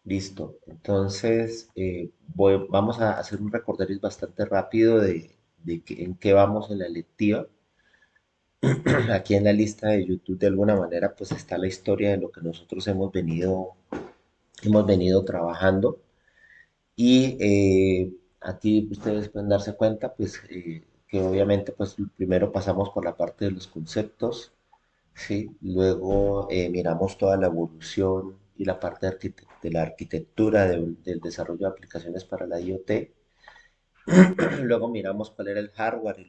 Listo. Entonces, vamos a hacer un recorderis bastante rápido en qué vamos en la electiva. Aquí en la lista de YouTube, de alguna manera, pues está la historia de lo que nosotros hemos venido trabajando. Y aquí ustedes pueden darse cuenta, pues, que obviamente, pues, primero pasamos por la parte de los conceptos, ¿sí? Luego miramos toda la evolución y la parte de la arquitectura del desarrollo de aplicaciones para la IoT. Luego miramos cuál era el hardware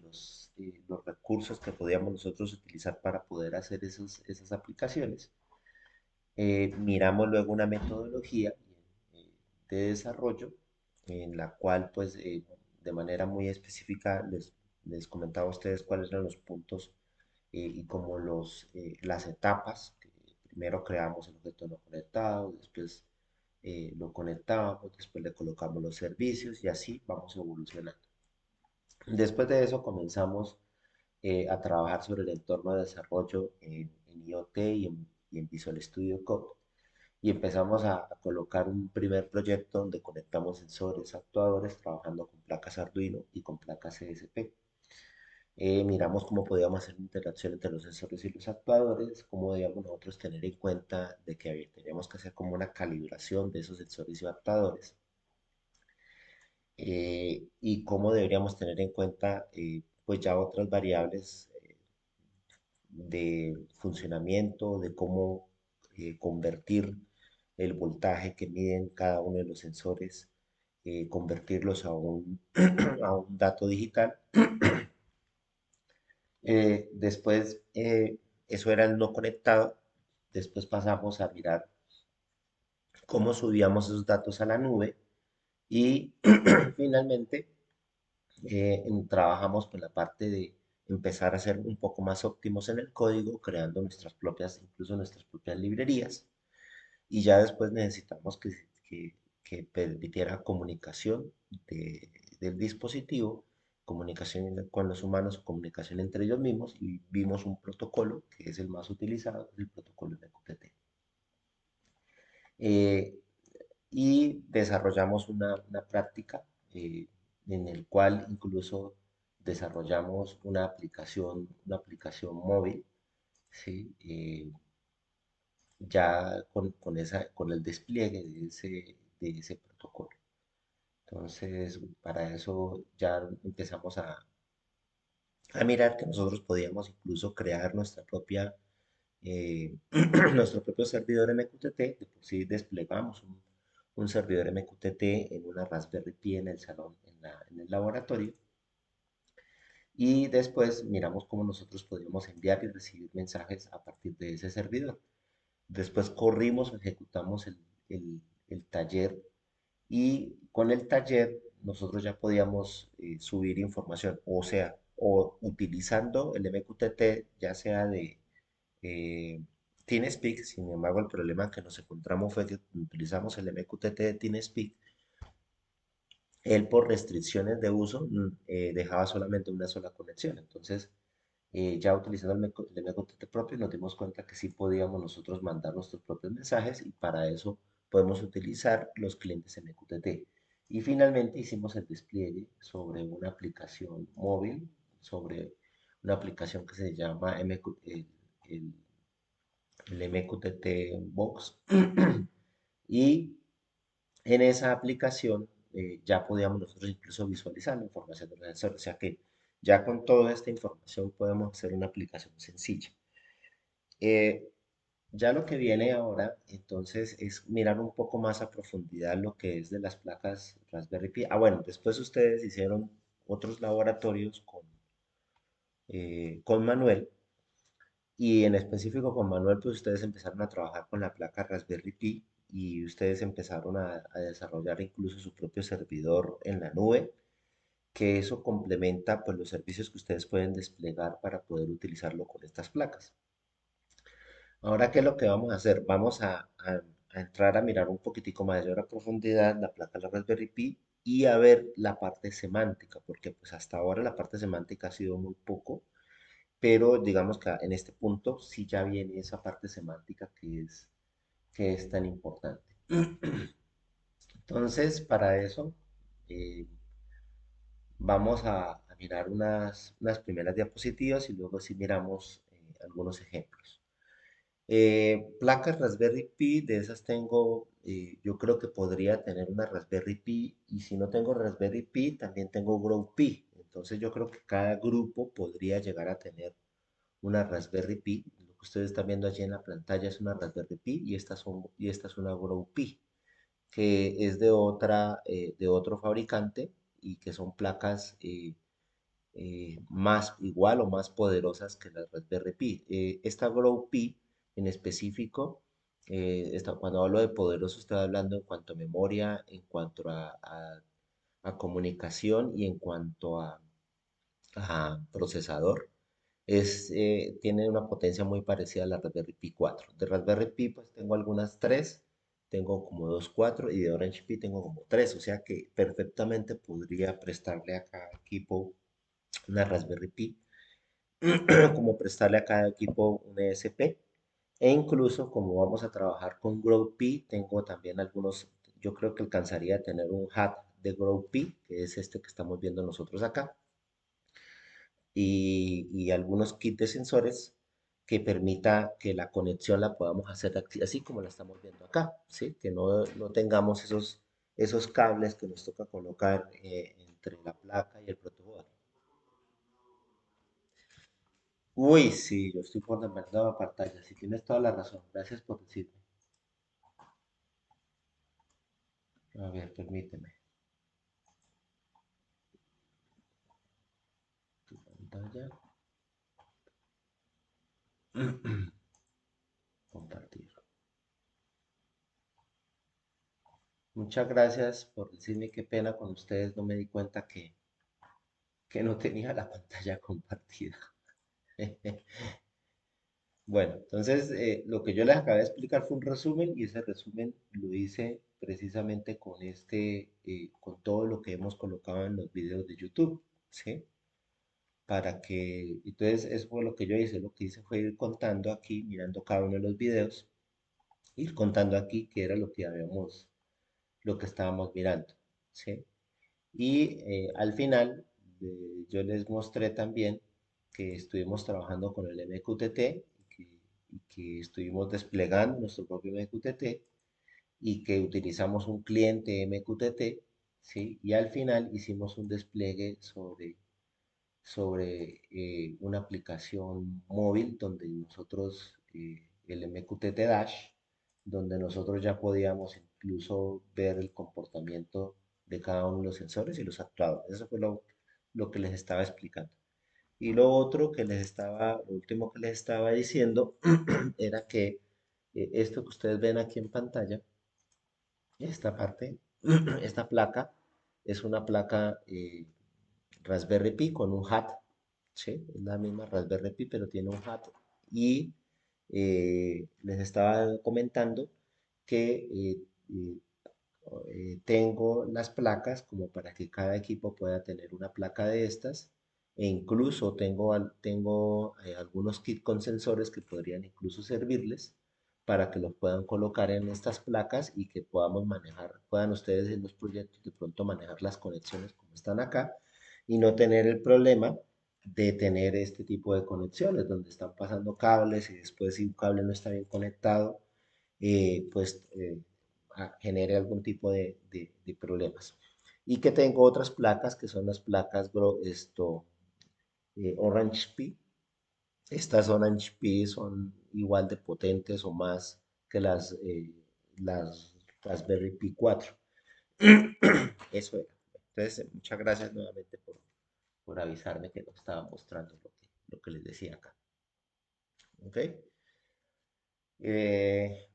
y los recursos que podíamos nosotros utilizar para poder hacer esas aplicaciones. Miramos luego una metodología eh, de desarrollo en la cual, pues, de manera muy específica les comentaba a ustedes cuáles eran los puntos y como las etapas. Primero creamos el objeto no conectado, después lo conectamos, después le colocamos los servicios y así vamos evolucionando. Después de eso comenzamos a trabajar sobre el entorno de desarrollo en IoT y en Visual Studio Code y empezamos a colocar un primer proyecto donde conectamos sensores, actuadores, trabajando con placas Arduino y con placas CSP. Miramos cómo podíamos hacer interacción entre los sensores y los actuadores, cómo debíamos nosotros tener en cuenta de que teníamos que hacer como una calibración de esos sensores y actuadores, y cómo deberíamos tener en cuenta pues ya otras variables de funcionamiento, de cómo convertir el voltaje que miden cada uno de los sensores, convertirlos a un dato digital. Después, eso era el no conectado. Después pasamos a mirar cómo subíamos esos datos a la nube y finalmente trabajamos con la parte de empezar a ser un poco más óptimos en el código, creando nuestras propias, incluso nuestras propias librerías. Y ya después necesitamos que permitiera comunicación del dispositivo, comunicación con los humanos, comunicación entre ellos mismos, y vimos un protocolo que es el más utilizado, el protocolo MQTT. Eh, y desarrollamos una práctica en el cual incluso desarrollamos una aplicación móvil, ¿sí? Ya con el despliegue de ese protocolo. Entonces, para eso ya empezamos a mirar que nosotros podíamos incluso crear nuestro propio servidor MQTT. De por sí desplegamos un servidor MQTT en una Raspberry Pi en el salón, en el laboratorio. Y después miramos cómo nosotros podíamos enviar y recibir mensajes a partir de ese servidor. Después corrimos, ejecutamos el taller y con el taller nosotros ya podíamos subir información, o sea, o utilizando el MQTT, ya sea de eh, TeamSpeak. Sin embargo, el problema que nos encontramos fue que utilizamos el MQTT de TeamSpeak. Él por restricciones de uso dejaba solamente una sola conexión. Entonces, ya utilizando el MQTT propio, nos dimos cuenta que sí podíamos nosotros mandar nuestros propios mensajes y para eso podemos utilizar los clientes MQTT. Y finalmente hicimos el despliegue sobre una aplicación móvil, sobre una aplicación que se llama el, el MQTT Box. Y en esa aplicación ya podíamos nosotros incluso visualizar la información del sensor. O sea que ya con toda esta información podemos hacer una aplicación sencilla. Eh, ya lo que viene ahora, entonces, es mirar un poco más a profundidad lo que es de las placas Raspberry Pi. Bueno, después ustedes hicieron otros laboratorios con Manuel, y en específico con Manuel, pues ustedes empezaron a trabajar con la placa Raspberry Pi y ustedes empezaron a desarrollar incluso su propio servidor en la nube, que eso complementa pues los servicios que ustedes pueden desplegar para poder utilizarlo con estas placas. Ahora, ¿qué es lo que vamos a hacer? Vamos a entrar a mirar un poquitico mayor a profundidad la placa de la Raspberry Pi y a ver la parte semántica, porque pues hasta ahora la parte semántica ha sido muy poco, pero digamos que en este punto sí ya viene esa parte semántica que es tan importante. Entonces, para eso, eh, vamos a mirar unas primeras diapositivas y luego sí miramos algunos ejemplos. Placas Raspberry Pi, de esas tengo, yo creo que podría tener una Raspberry Pi y si no tengo Raspberry Pi, también tengo Grow Pi. Entonces yo creo que cada grupo podría llegar a tener una Raspberry Pi. Lo que ustedes están viendo allí en la pantalla es una Raspberry Pi y esta es una Grow Pi, que es de otro fabricante y que son placas más igual o más poderosas que las Raspberry Pi. Esta Grow Pi en específico, cuando hablo de poderoso, estoy hablando en cuanto a memoria, en cuanto a comunicación y en cuanto a procesador. Tiene una potencia muy parecida a la Raspberry Pi 4. De Raspberry Pi pues tengo algunas 3, tengo como 2 4 y de Orange Pi tengo como 3, o sea que perfectamente podría prestarle a cada equipo una Raspberry Pi, como prestarle a cada equipo un ESP. E incluso como vamos a trabajar con GrowPi, tengo también algunos, yo creo que alcanzaría a tener un hat de GrowPi, que es este que estamos viendo nosotros acá, y algunos kits de sensores que permita que la conexión la podamos hacer así como la estamos viendo acá, ¿sí? Que no tengamos esos cables que nos toca colocar entre la placa y el protoboard. Uy, sí, yo estoy por demandado a pantalla. Sí, tienes toda la razón. Gracias por decirme. A ver, permíteme. Tu pantalla. Compartir. Muchas gracias por decirme qué pena con ustedes. No me di cuenta que no tenía la pantalla compartida. Bueno, entonces lo que yo les acabé de explicar fue un resumen y ese resumen lo hice precisamente con todo lo que hemos colocado en los videos de YouTube, ¿sí? Entonces eso fue lo que yo hice, lo que hice fue ir contando aquí, mirando cada uno de los videos, ir contando aquí qué era lo que estábamos mirando, ¿sí? Y al final yo les mostré también que estuvimos trabajando con el MQTT y que estuvimos desplegando nuestro propio MQTT y que utilizamos un cliente MQTT, ¿sí? Y al final hicimos un despliegue sobre una aplicación móvil donde nosotros, el MQTT Dash, donde nosotros ya podíamos incluso ver el comportamiento de cada uno de los sensores y los actuadores. Eso fue lo que les estaba explicando. Y lo último que les estaba diciendo era que esto que ustedes ven aquí en pantalla, esta parte, esta placa, es una placa Raspberry Pi con un hat, ¿sí? Es la misma Raspberry Pi, pero tiene un hat. Y les estaba comentando que eh, tengo las placas como para que cada equipo pueda tener una placa de estas. E incluso tengo algunos kits con sensores que podrían incluso servirles para que los puedan colocar en estas placas y que podamos puedan ustedes en los proyectos de pronto manejar las conexiones como están acá y no tener el problema de tener este tipo de conexiones donde están pasando cables y después si un cable no está bien conectado, pues genere algún tipo de problemas. Y que tengo otras placas que son las placas Orange Pi. Estas Orange Pi son igual de potentes o más que las Raspberry Pi 4. Eso era. Entonces, muchas gracias nuevamente por avisarme que no estaba mostrando lo que les decía acá. ¿Ok?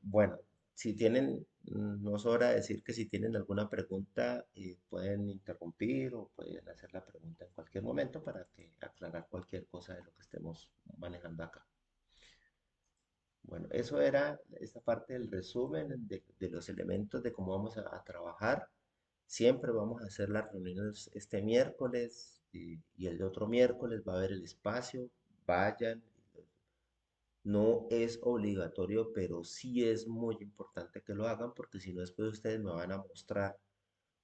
Bueno, si tienen, no sobra decir que si tienen alguna pregunta, pueden interrumpir o pueden hacer la pregunta en cualquier momento para aclarar cualquier cosa de lo que estemos manejando acá. Bueno, eso era esta parte del resumen de los elementos de cómo vamos a trabajar. Siempre vamos a hacer las reuniones este miércoles y el otro miércoles va a haber el espacio. Vayan, No es obligatorio, pero sí es muy importante que lo hagan porque si no después ustedes me van a mostrar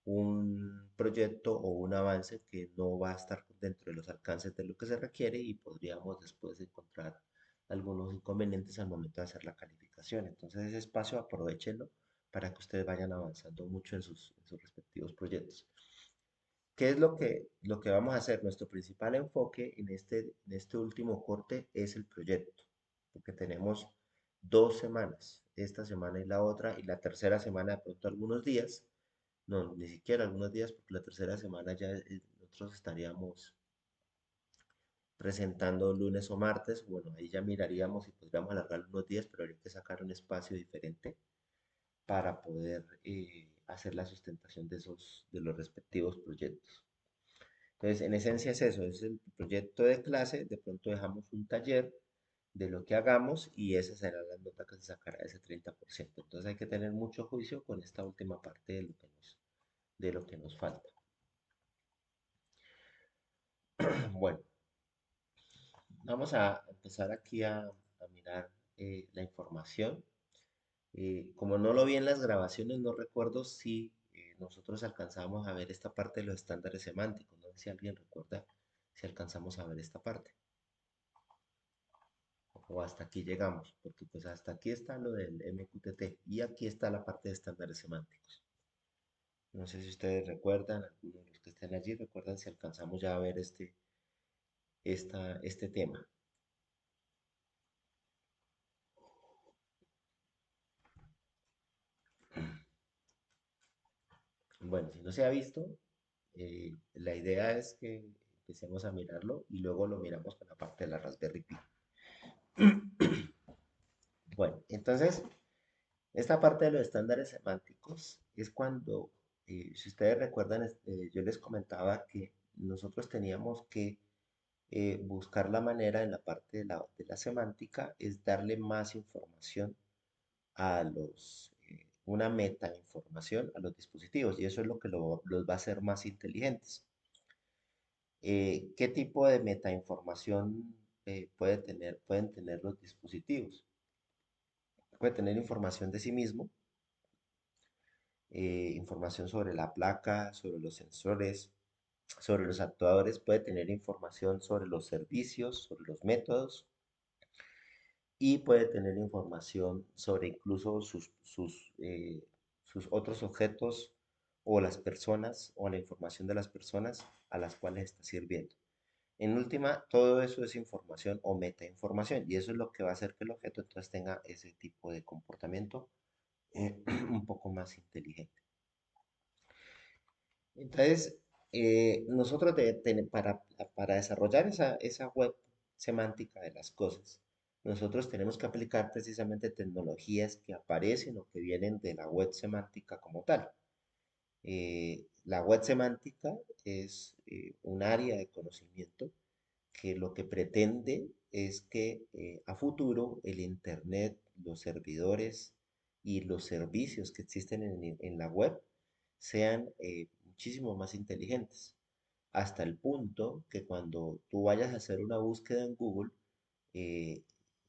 un proyecto o un avance que no va a estar dentro de los alcances de lo que se requiere y podríamos después encontrar algunos inconvenientes al momento de hacer la calificación. Entonces ese espacio aprovechenlo para que ustedes vayan avanzando mucho en sus respectivos proyectos. ¿Qué es lo que vamos a hacer? Nuestro principal enfoque en este último corte es el proyecto, porque tenemos 2 semanas, esta semana y la otra, y la tercera semana de pronto algunos días, no, ni siquiera algunos días, porque la tercera semana ya nosotros estaríamos presentando lunes o martes, bueno, ahí ya miraríamos si podríamos alargar unos días, pero habría que sacar un espacio diferente para poder hacer la sustentación de los respectivos proyectos. Entonces, en esencia es eso, es el proyecto de clase, de pronto dejamos un taller de lo que hagamos y esa será la nota que se sacará de ese 30%. Entonces hay que tener mucho juicio con esta última parte de lo que nos falta. Bueno, vamos a empezar aquí a mirar la información. Como no lo vi en las grabaciones, no recuerdo si nosotros alcanzamos a ver esta parte de los estándares semánticos. No sé si alguien recuerda si alcanzamos a ver esta parte. O hasta aquí llegamos, porque pues hasta aquí está lo del MQTT y aquí está la parte de estándares semánticos. No sé si ustedes recuerdan, algunos de los que estén allí, recuerdan si alcanzamos ya a ver este tema. Bueno, si no se ha visto, la idea es que empecemos a mirarlo y luego lo miramos con la parte de la Raspberry Pi. Bueno, entonces, esta parte de los estándares semánticos es cuando, si ustedes recuerdan, yo les comentaba que nosotros teníamos que buscar la manera en la parte de la semántica, es darle más información a una meta información a los dispositivos y eso es lo que los va a hacer más inteligentes. ¿Qué tipo de metainformación pueden tener los dispositivos? Puede tener información de sí mismo, información sobre la placa, sobre los sensores, sobre los actuadores, puede tener información sobre los servicios, sobre los métodos y puede tener información sobre incluso sus otros objetos o las personas o la información de las personas a las cuales está sirviendo. En última, todo eso es información o metainformación y eso es lo que va a hacer que el objeto entonces tenga ese tipo de comportamiento un poco más inteligente. Entonces, nosotros para desarrollar esa web semántica de las cosas, nosotros tenemos que aplicar precisamente tecnologías que aparecen o que vienen de la web semántica como tal. La web semántica es un área de conocimiento que lo que pretende es que a futuro el Internet, los servidores y los servicios que existen en la web sean muchísimo más inteligentes, hasta el punto que cuando tú vayas a hacer una búsqueda en Google, eh,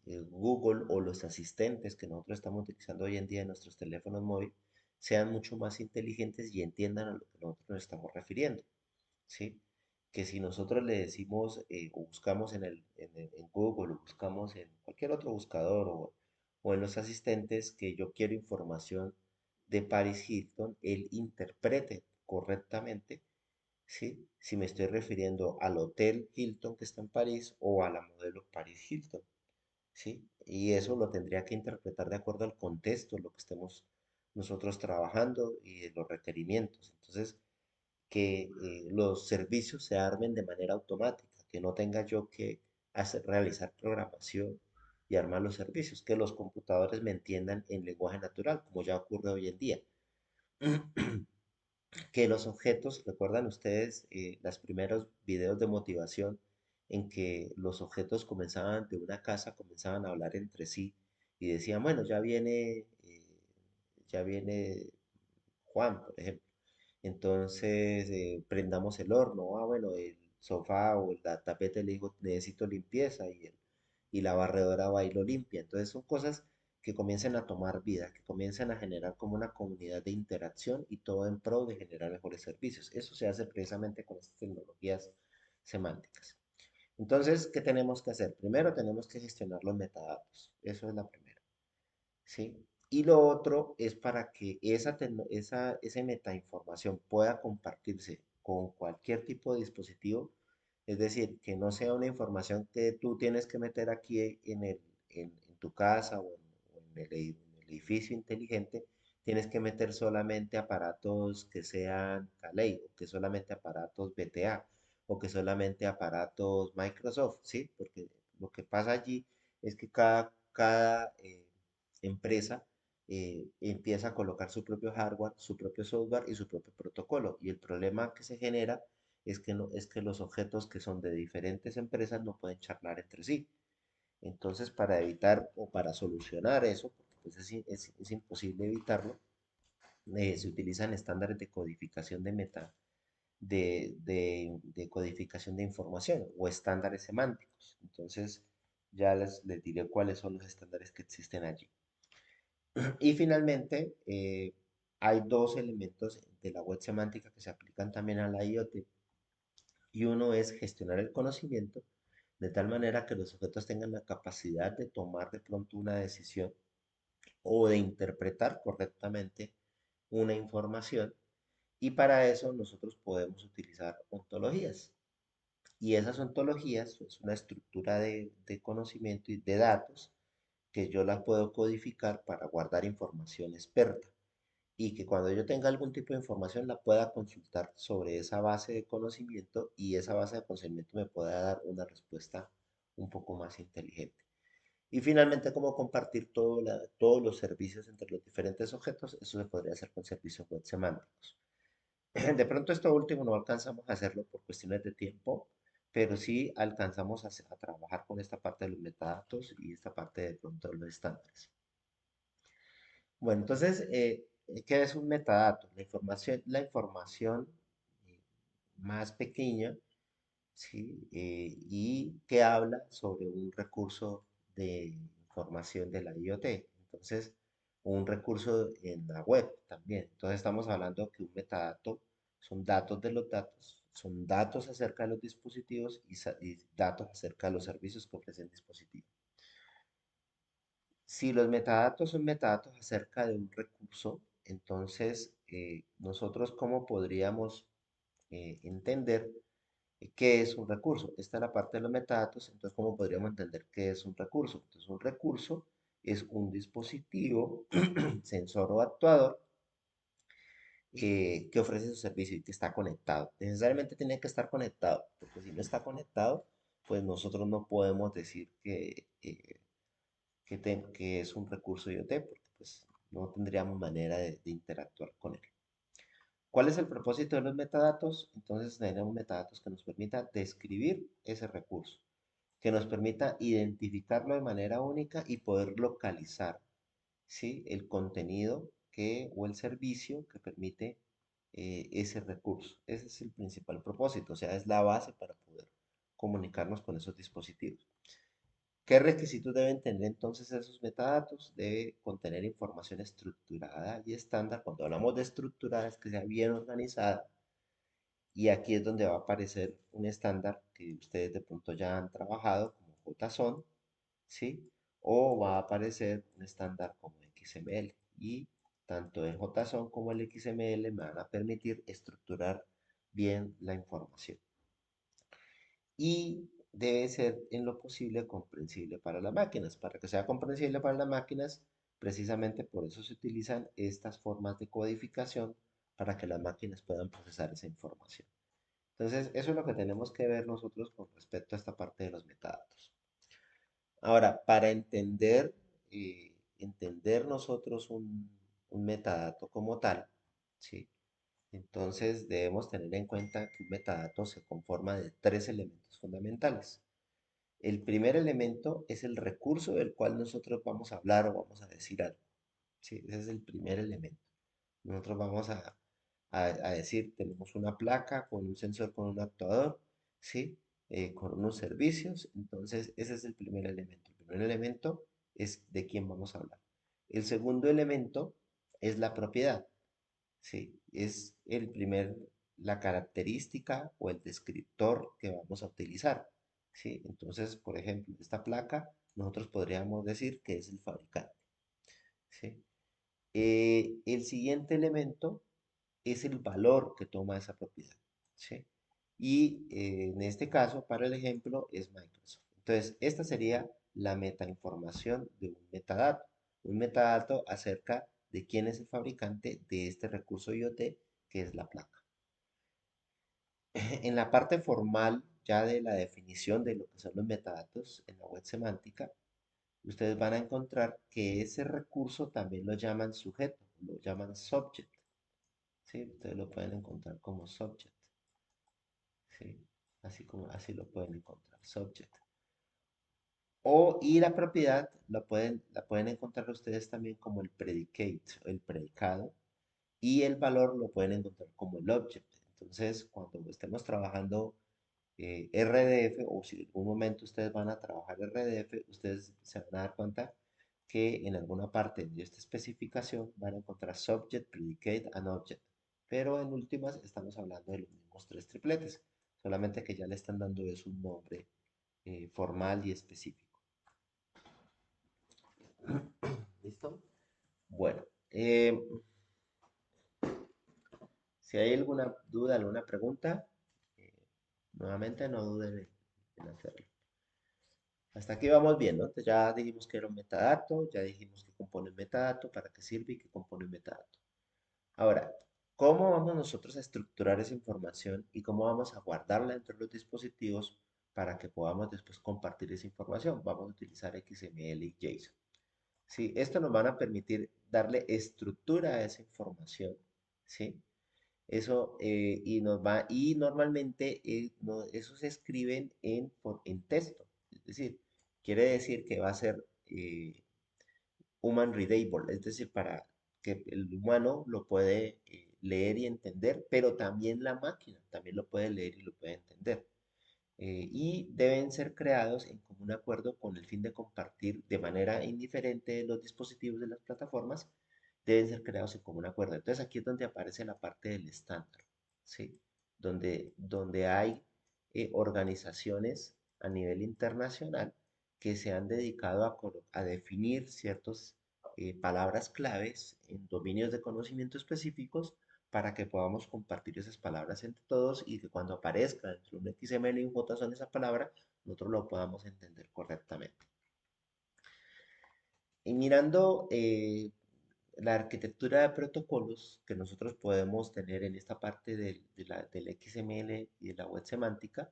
Google o los asistentes que nosotros estamos utilizando hoy en día en nuestros teléfonos móviles sean mucho más inteligentes y entiendan a lo que nosotros nos estamos refiriendo. ¿Sí? Que si nosotros le decimos o buscamos en Google o buscamos en cualquier otro buscador o en los asistentes que yo quiero información de Paris Hilton, él interprete correctamente, ¿sí? Si me estoy refiriendo al Hotel Hilton que está en París o a la modelo Paris Hilton, ¿sí? Y eso lo tendría que interpretar de acuerdo al contexto, lo que estemos nosotros trabajando y de los requerimientos. Entonces, que los servicios se armen de manera automática, que no tenga yo que realizar programación y armar los servicios, que los computadores me entiendan en lenguaje natural, como ya ocurre hoy en día. Que los objetos, ¿recuerdan ustedes los primeros videos de motivación en que los objetos comenzaban de una casa, comenzaban a hablar entre sí y decían, bueno, ya viene Juan, por ejemplo. Entonces, prendamos el horno. Ah, bueno, el sofá o la tapete le dijo, necesito limpieza. y la barredora va y lo limpia. Entonces son cosas que comiencen a tomar vida, que comiencen a generar como una comunidad de interacción y todo en pro de generar mejores servicios. Eso se hace precisamente con estas tecnologías semánticas. Entonces, ¿qué tenemos que hacer? Primero tenemos que gestionar los metadatos. Eso es la primera. ¿Sí? Y lo otro es para que esa metainformación pueda compartirse con cualquier tipo de dispositivo, es decir, que no sea una información que tú tienes que meter aquí en tu casa o en el edificio inteligente, tienes que meter solamente aparatos que sean Calei, o que solamente aparatos BTA, o que solamente aparatos Microsoft, ¿sí? Porque lo que pasa allí es que cada empresa empieza a colocar su propio hardware, su propio software y su propio protocolo. Y el problema que se genera es que los objetos que son de diferentes empresas no pueden charlar entre sí. Entonces, para evitar o para solucionar eso, porque pues es imposible evitarlo, se utilizan estándares de codificación de codificación de información o estándares semánticos. Entonces, ya les diré cuáles son los estándares que existen allí. Y finalmente, hay dos elementos de la web semántica que se aplican también a la IoT. Y uno es gestionar el conocimiento de tal manera que los objetos tengan la capacidad de tomar de pronto una decisión o de interpretar correctamente una información. Y para eso nosotros podemos utilizar ontologías. Y esas ontologías es una estructura de conocimiento y de datos que yo las puedo codificar para guardar información experta y que cuando yo tenga algún tipo de información la pueda consultar sobre esa base de conocimiento y esa base de conocimiento me pueda dar una respuesta un poco más inteligente. Y finalmente, cómo compartir todos los servicios entre los diferentes objetos, eso se podría hacer con servicios web semánticos. De pronto esto último no alcanzamos a hacerlo por cuestiones de tiempo, pero sí alcanzamos a trabajar con esta parte de los metadatos y esta parte de pronto de los estándares. Bueno, entonces, ¿qué es un metadato? La información eh, más pequeña, ¿sí? Y que habla sobre un recurso de información de la IoT. Entonces, un recurso en la web también. Entonces, estamos hablando que un metadato son datos de los datos, son datos acerca de los dispositivos y datos acerca de los servicios que ofrecen dispositivos. Si los metadatos son metadatos acerca de un recurso, entonces nosotros cómo podríamos entender qué es un recurso. Esta es la parte de los metadatos, entonces cómo podríamos entender qué es un recurso. Entonces un recurso es un dispositivo, sensor o actuador que ofrece su servicio y que está conectado. Necesariamente tiene que estar conectado, porque si no está conectado, pues nosotros no podemos decir que es un recurso IoT, porque pues no tendríamos manera de interactuar con él. ¿Cuál es el propósito de los metadatos? Entonces tenemos metadatos que nos permita describir ese recurso, que nos permita identificarlo de manera única y poder localizar, ¿sí? El contenido o el servicio que permite ese recurso. Ese es el principal propósito, o sea, es la base para poder comunicarnos con esos dispositivos. ¿Qué requisitos deben tener entonces esos metadatos? Debe contener información estructurada y estándar. Cuando hablamos de estructurada es que sea bien organizada y aquí es donde va a aparecer un estándar que ustedes de pronto ya han trabajado como JSON, ¿sí? O va a aparecer un estándar como XML y tanto el JSON como el XML me van a permitir estructurar bien la información y debe ser en lo posible comprensible para las máquinas. Para que sea comprensible para las máquinas, precisamente por eso se utilizan estas formas de codificación para que las máquinas puedan procesar esa información. Entonces, eso es lo que tenemos que ver nosotros con respecto a esta parte de los metadatos. Ahora, para entender nosotros un metadato como tal, ¿sí? Entonces debemos tener en cuenta que un metadato se conforma de tres elementos fundamentales. El primer elemento es el recurso del cual nosotros vamos a hablar o vamos a decir algo. ¿Sí? Ese es el primer elemento. Nosotros vamos a decir, tenemos una placa con un sensor con un actuador, ¿sí? con unos servicios. Entonces, ese es el primer elemento. El primer elemento es de quién vamos a hablar. El segundo elemento es la propiedad, ¿sí? Es la característica o el descriptor que vamos a utilizar, ¿sí? Entonces, por ejemplo, esta placa, nosotros podríamos decir que es el fabricante, ¿sí? El siguiente elemento es el valor que toma esa propiedad, ¿sí? Y en este caso, para el ejemplo, es Microsoft. Entonces, esta sería la metainformación de un metadato acerca de quién es el fabricante de este recurso IoT que es la placa. En la parte formal ya de la definición de lo que son los metadatos en la web semántica, ustedes van a encontrar que ese recurso también lo llaman sujeto, lo llaman subject, ¿sí? Ustedes lo pueden encontrar como subject, ¿sí? Así lo pueden encontrar, subject. Y la propiedad la pueden encontrar ustedes también como el predicate, el predicado, y el valor lo pueden encontrar como el object. Entonces, cuando estemos trabajando RDF, o si en algún momento ustedes van a trabajar RDF, ustedes se van a dar cuenta que en alguna parte de esta especificación van a encontrar subject, predicate and object. Pero en últimas estamos hablando de los mismos tres tripletes, solamente que ya le están dando es un nombre formal y específico. ¿Listo? Bueno, si hay alguna duda, alguna pregunta, eh, nuevamente no duden en hacerlo. Hasta aquí vamos bien, ¿no? Entonces ya dijimos que era un metadato, ya dijimos que compone un metadato, para qué sirve y qué compone un metadato. Ahora, ¿cómo vamos nosotros a estructurar esa información y cómo vamos a guardarla dentro de los dispositivos para que podamos después compartir esa información? Vamos a utilizar XML y JSON. Sí, esto nos van a permitir darle estructura a esa información, ¿sí? Eso, y normalmente eso se escriben en texto, es decir, quiere decir que va a ser human readable, es decir, para que el humano lo puede leer y entender, pero también la máquina también lo puede leer y lo puede entender. Y deben ser creados en común acuerdo con el fin de compartir de manera indiferente los dispositivos de las plataformas, deben ser creados en común acuerdo. Entonces aquí es donde aparece la parte del estándar, ¿sí? Donde hay organizaciones a nivel internacional que se han dedicado a definir ciertas palabras claves en dominios de conocimiento específicos para que podamos compartir esas palabras entre todos y que cuando aparezca dentro de un XML y un JSON esa palabra, nosotros lo podamos entender correctamente. Y mirando la arquitectura de protocolos que nosotros podemos tener en esta parte del XML y de la web semántica,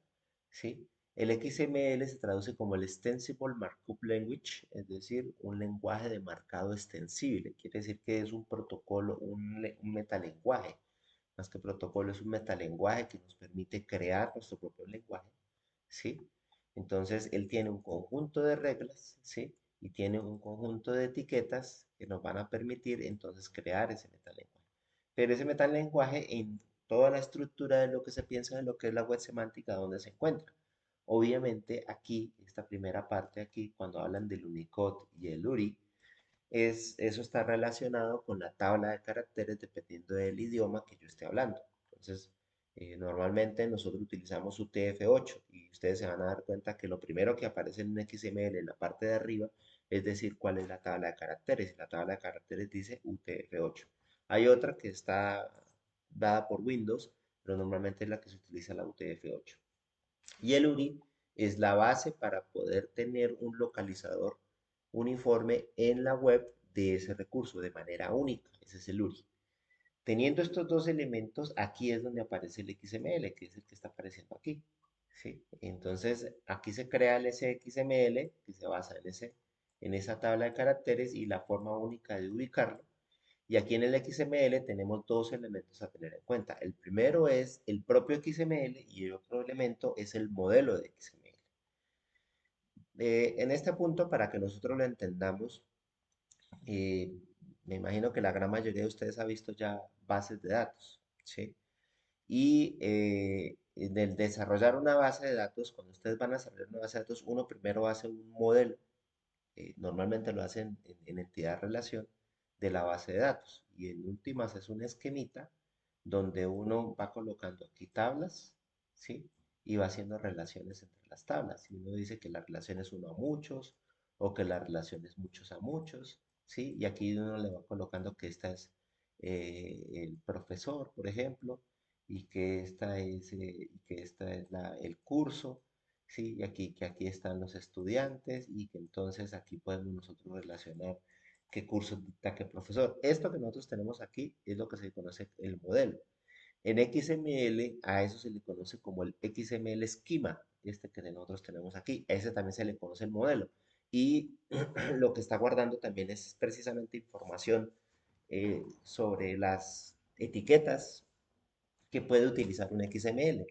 ¿sí? El XML se traduce como el Extensible Markup Language, es decir, un lenguaje de marcado extensible. Quiere decir que es un protocolo, un metalenguaje. Más que protocolo, es un metalenguaje que nos permite crear nuestro propio lenguaje, ¿sí? Entonces, él tiene un conjunto de reglas, ¿sí? Y tiene un conjunto de etiquetas que nos van a permitir entonces crear ese metalenguaje. Pero ese metalenguaje en toda la estructura de lo que se piensa de lo que es la web semántica, ¿dónde se encuentra? Obviamente aquí, esta primera parte aquí, cuando hablan del Unicode y el URI, eso está relacionado con la tabla de caracteres dependiendo del idioma que yo esté hablando. Entonces, normalmente nosotros utilizamos UTF-8 y ustedes se van a dar cuenta que lo primero que aparece en un XML en la parte de arriba es decir cuál es la tabla de caracteres. Y la tabla de caracteres dice UTF-8. Hay otra que está dada por Windows, pero normalmente es la que se utiliza la UTF-8. Y el URI es la base para poder tener un localizador uniforme en la web de ese recurso de manera única. Ese es el URI. Teniendo estos dos elementos, aquí es donde aparece el XML, que es el que está apareciendo aquí. ¿Sí? Entonces, aquí se crea el XML, que se basa en esa tabla de caracteres y la forma única de ubicarlo. Y aquí en el XML tenemos dos elementos a tener en cuenta. El primero es el propio XML y el otro elemento es el modelo de XML. En este punto, para que nosotros lo entendamos, eh, me imagino que la gran mayoría de ustedes ha visto ya bases de datos, ¿sí? Y en el desarrollar una base de datos, cuando ustedes van a desarrollar una base de datos, uno primero hace un modelo, normalmente lo hacen en entidad relación de la base de datos. Y en últimas es un esquemita donde uno va colocando aquí tablas, ¿sí? Y va haciendo relaciones entre las tablas. Y uno dice que la relación es uno a muchos o que la relación es muchos a muchos, ¿sí? Y aquí uno le va colocando que esta es el profesor, por ejemplo, y que esta es el curso, ¿sí? Y aquí, que aquí están los estudiantes y que entonces aquí podemos nosotros relacionar qué curso dicta qué profesor. Esto que nosotros tenemos aquí es lo que se conoce el modelo. En XML a eso se le conoce como el XML esquema, este que nosotros tenemos aquí. A ese también se le conoce el modelo. Y lo que está guardando también es precisamente información sobre las etiquetas que puede utilizar un XML.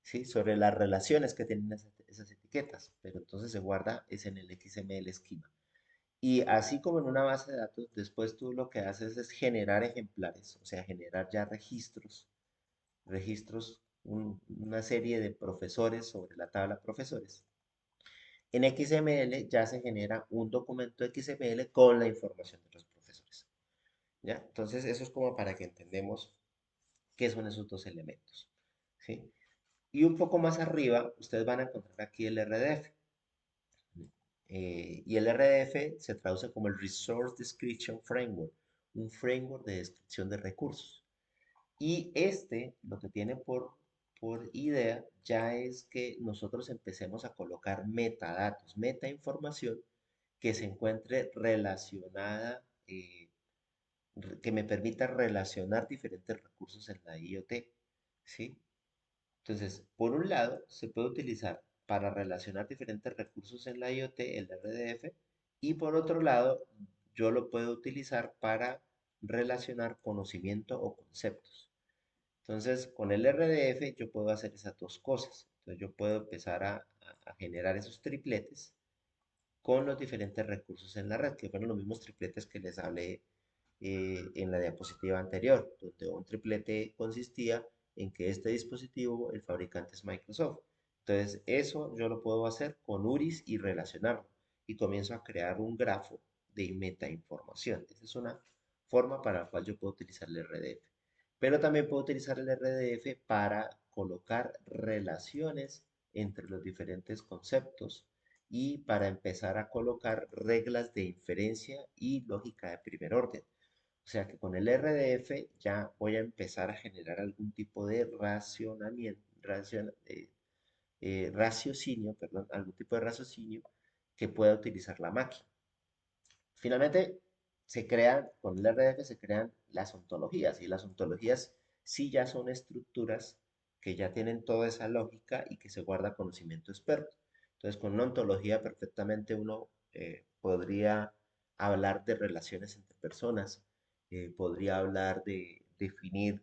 ¿Sí? Sobre las relaciones que tienen esas etiquetas, pero entonces se guarda es en el XML esquema. Y así como en una base de datos, después tú lo que haces es generar ejemplares, o sea, generar ya una serie de profesores sobre la tabla profesores. En XML ya se genera un documento XML con la información de los profesores. ¿Ya? Entonces, eso es como para que entendamos qué son esos dos elementos. ¿Sí? Y un poco más arriba, ustedes van a encontrar aquí el RDF. Y el RDF se traduce como el Resource Description Framework, un framework de descripción de recursos. Y este lo que tiene por idea ya es que nosotros empecemos a colocar metadatos, metainformación que se encuentre relacionada, que me permita relacionar diferentes recursos en la IoT, ¿sí? Entonces, por un lado, se puede utilizar para relacionar diferentes recursos en la IoT, el RDF, y por otro lado, yo lo puedo utilizar para relacionar conocimiento o conceptos. Entonces, con el RDF yo puedo hacer esas dos cosas. Entonces, yo puedo empezar a generar esos tripletes con los diferentes recursos en la red, que fueron los mismos tripletes que les hablé en la diapositiva anterior, donde un triplete consistía en que este dispositivo, el fabricante es Microsoft. Entonces, eso yo lo puedo hacer con URIs y relacionarlo. Y comienzo a crear un grafo de metainformación. Esa es una forma para la cual yo puedo utilizar el RDF. Pero también puedo utilizar el RDF para colocar relaciones entre los diferentes conceptos y para empezar a colocar reglas de inferencia y lógica de primer orden. O sea que con el RDF ya voy a empezar a generar algún tipo de raciocinio, perdón, algún tipo de raciocinio que pueda utilizar la máquina. Finalmente, con el RDF se crean las ontologías y las ontologías sí ya son estructuras que ya tienen toda esa lógica y que se guarda conocimiento experto. Entonces, con una ontología perfectamente uno podría hablar de relaciones entre personas, podría hablar de definir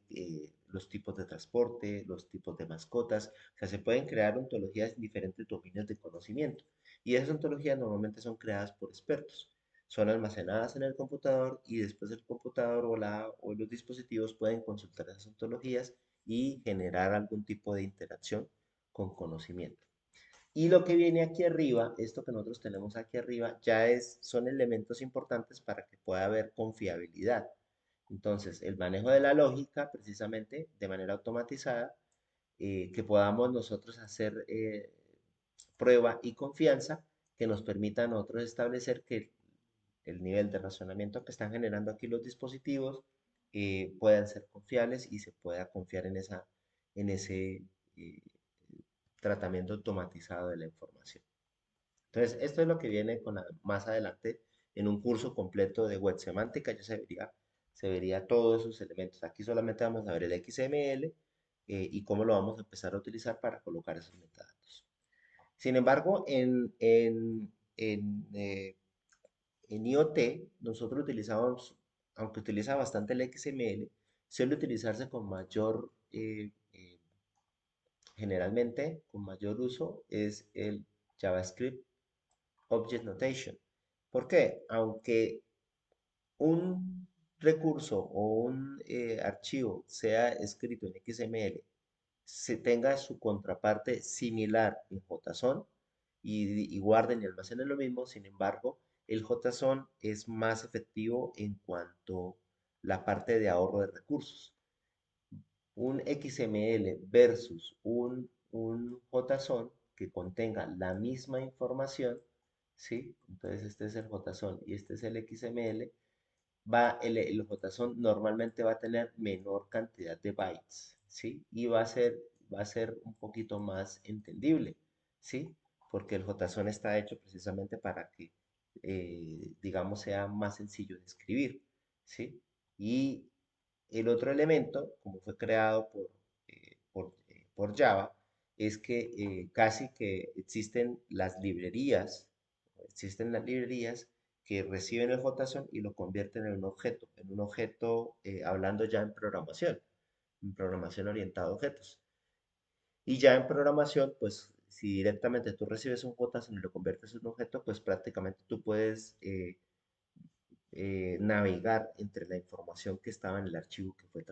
los tipos de transporte, los tipos de mascotas. O sea, se pueden crear ontologías en diferentes dominios de conocimiento. Y esas ontologías normalmente son creadas por expertos, son almacenadas en el computador y después el computador o los dispositivos pueden consultar esas ontologías y generar algún tipo de interacción con conocimiento. Y lo que viene aquí arriba, esto que nosotros tenemos aquí arriba, son elementos importantes para que pueda haber confiabilidad. Entonces, el manejo de la lógica, precisamente de manera automatizada, que podamos nosotros hacer prueba y confianza que nos permita a nosotros establecer que el nivel de razonamiento que están generando aquí los dispositivos puedan ser confiables y se pueda confiar en ese eh, tratamiento automatizado de la información. Entonces, esto es lo que viene más adelante en un curso completo de web semántica, ya se vería todos esos elementos. Aquí solamente vamos a ver el XML y cómo lo vamos a empezar a utilizar para colocar esos metadatos. Sin embargo, en IoT, nosotros utilizamos, aunque utiliza bastante el XML, suele utilizarse con generalmente con mayor uso es el JavaScript Object Notation. ¿Por qué? Aunque un recurso o un archivo sea escrito en XML, se tenga su contraparte similar en JSON y guarden y almacenen lo mismo. Sin embargo, el JSON es más efectivo en cuanto la parte de ahorro de recursos. Un XML versus un JSON que contenga la misma información, ¿sí? Entonces este es el JSON y este es el XML. El JSON normalmente va a tener menor cantidad de bytes, ¿sí? Y va a ser un poquito más entendible, ¿sí? Porque el JSON está hecho precisamente para que, digamos, sea más sencillo de escribir, ¿sí? Y el otro elemento, como fue creado por Java, es que casi que existen las librerías que reciben el JSON y lo convierten en un objeto, hablando ya en programación orientada a objetos. Y ya en programación, pues si directamente tú recibes un JSON y lo conviertes en un objeto, pues prácticamente tú puedes navegar entre la información que estaba en el archivo que fue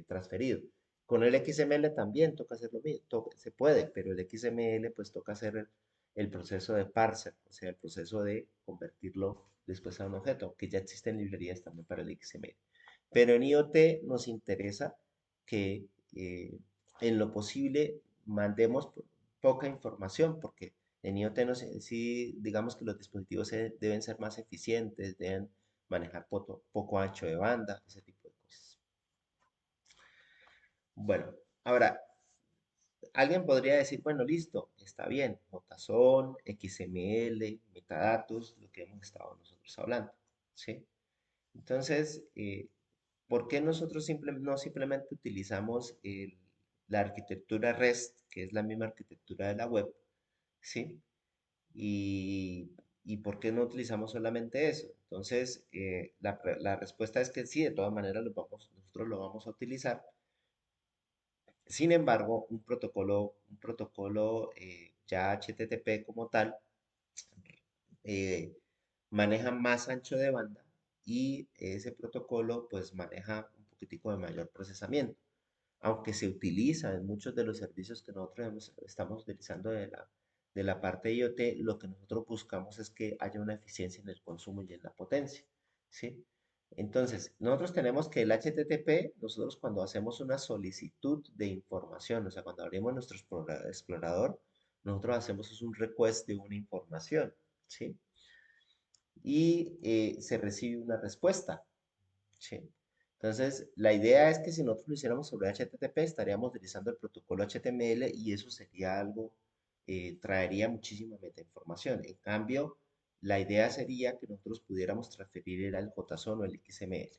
transferido. Con el XML también toca hacer lo mismo, se puede, pero el XML pues toca hacer el proceso de parser, o sea, el proceso de convertirlo después a un objeto, que ya existen librerías también para el XML. Pero en IoT nos interesa que en lo posible mandemos poca información, porque en IoT sí, digamos que los dispositivos deben ser más eficientes, deben manejar poco ancho de banda, ese tipo de cosas. Bueno, ahora, alguien podría decir, bueno, listo, está bien, JSON, XML, metadatos, lo que hemos estado nosotros hablando, ¿sí? Entonces, ¿por qué nosotros no simplemente utilizamos la arquitectura REST, que es la misma arquitectura de la web, ¿sí? Y, y ¿por qué no utilizamos solamente eso? Entonces, la respuesta es que sí, de todas maneras nosotros lo vamos a utilizar. Sin embargo, un protocolo ya HTTP como tal eh, maneja más ancho de banda y ese protocolo pues maneja un poquitico de mayor procesamiento, aunque se utiliza en muchos de los servicios que nosotros estamos utilizando de la parte IoT. Lo que nosotros buscamos es que haya una eficiencia en el consumo y en la potencia, ¿sí? Entonces, nosotros tenemos que el HTTP, nosotros cuando hacemos una solicitud de información, o sea, cuando abrimos nuestro explorador, nosotros hacemos es un request de una información, ¿sí? Y se recibe una respuesta, ¿sí? Entonces, la idea es que si nosotros lo hiciéramos sobre HTTP, estaríamos utilizando el protocolo HTML y eso sería algo, traería muchísima metainformación. En cambio, la idea sería que nosotros pudiéramos transferir el JSON o el XML.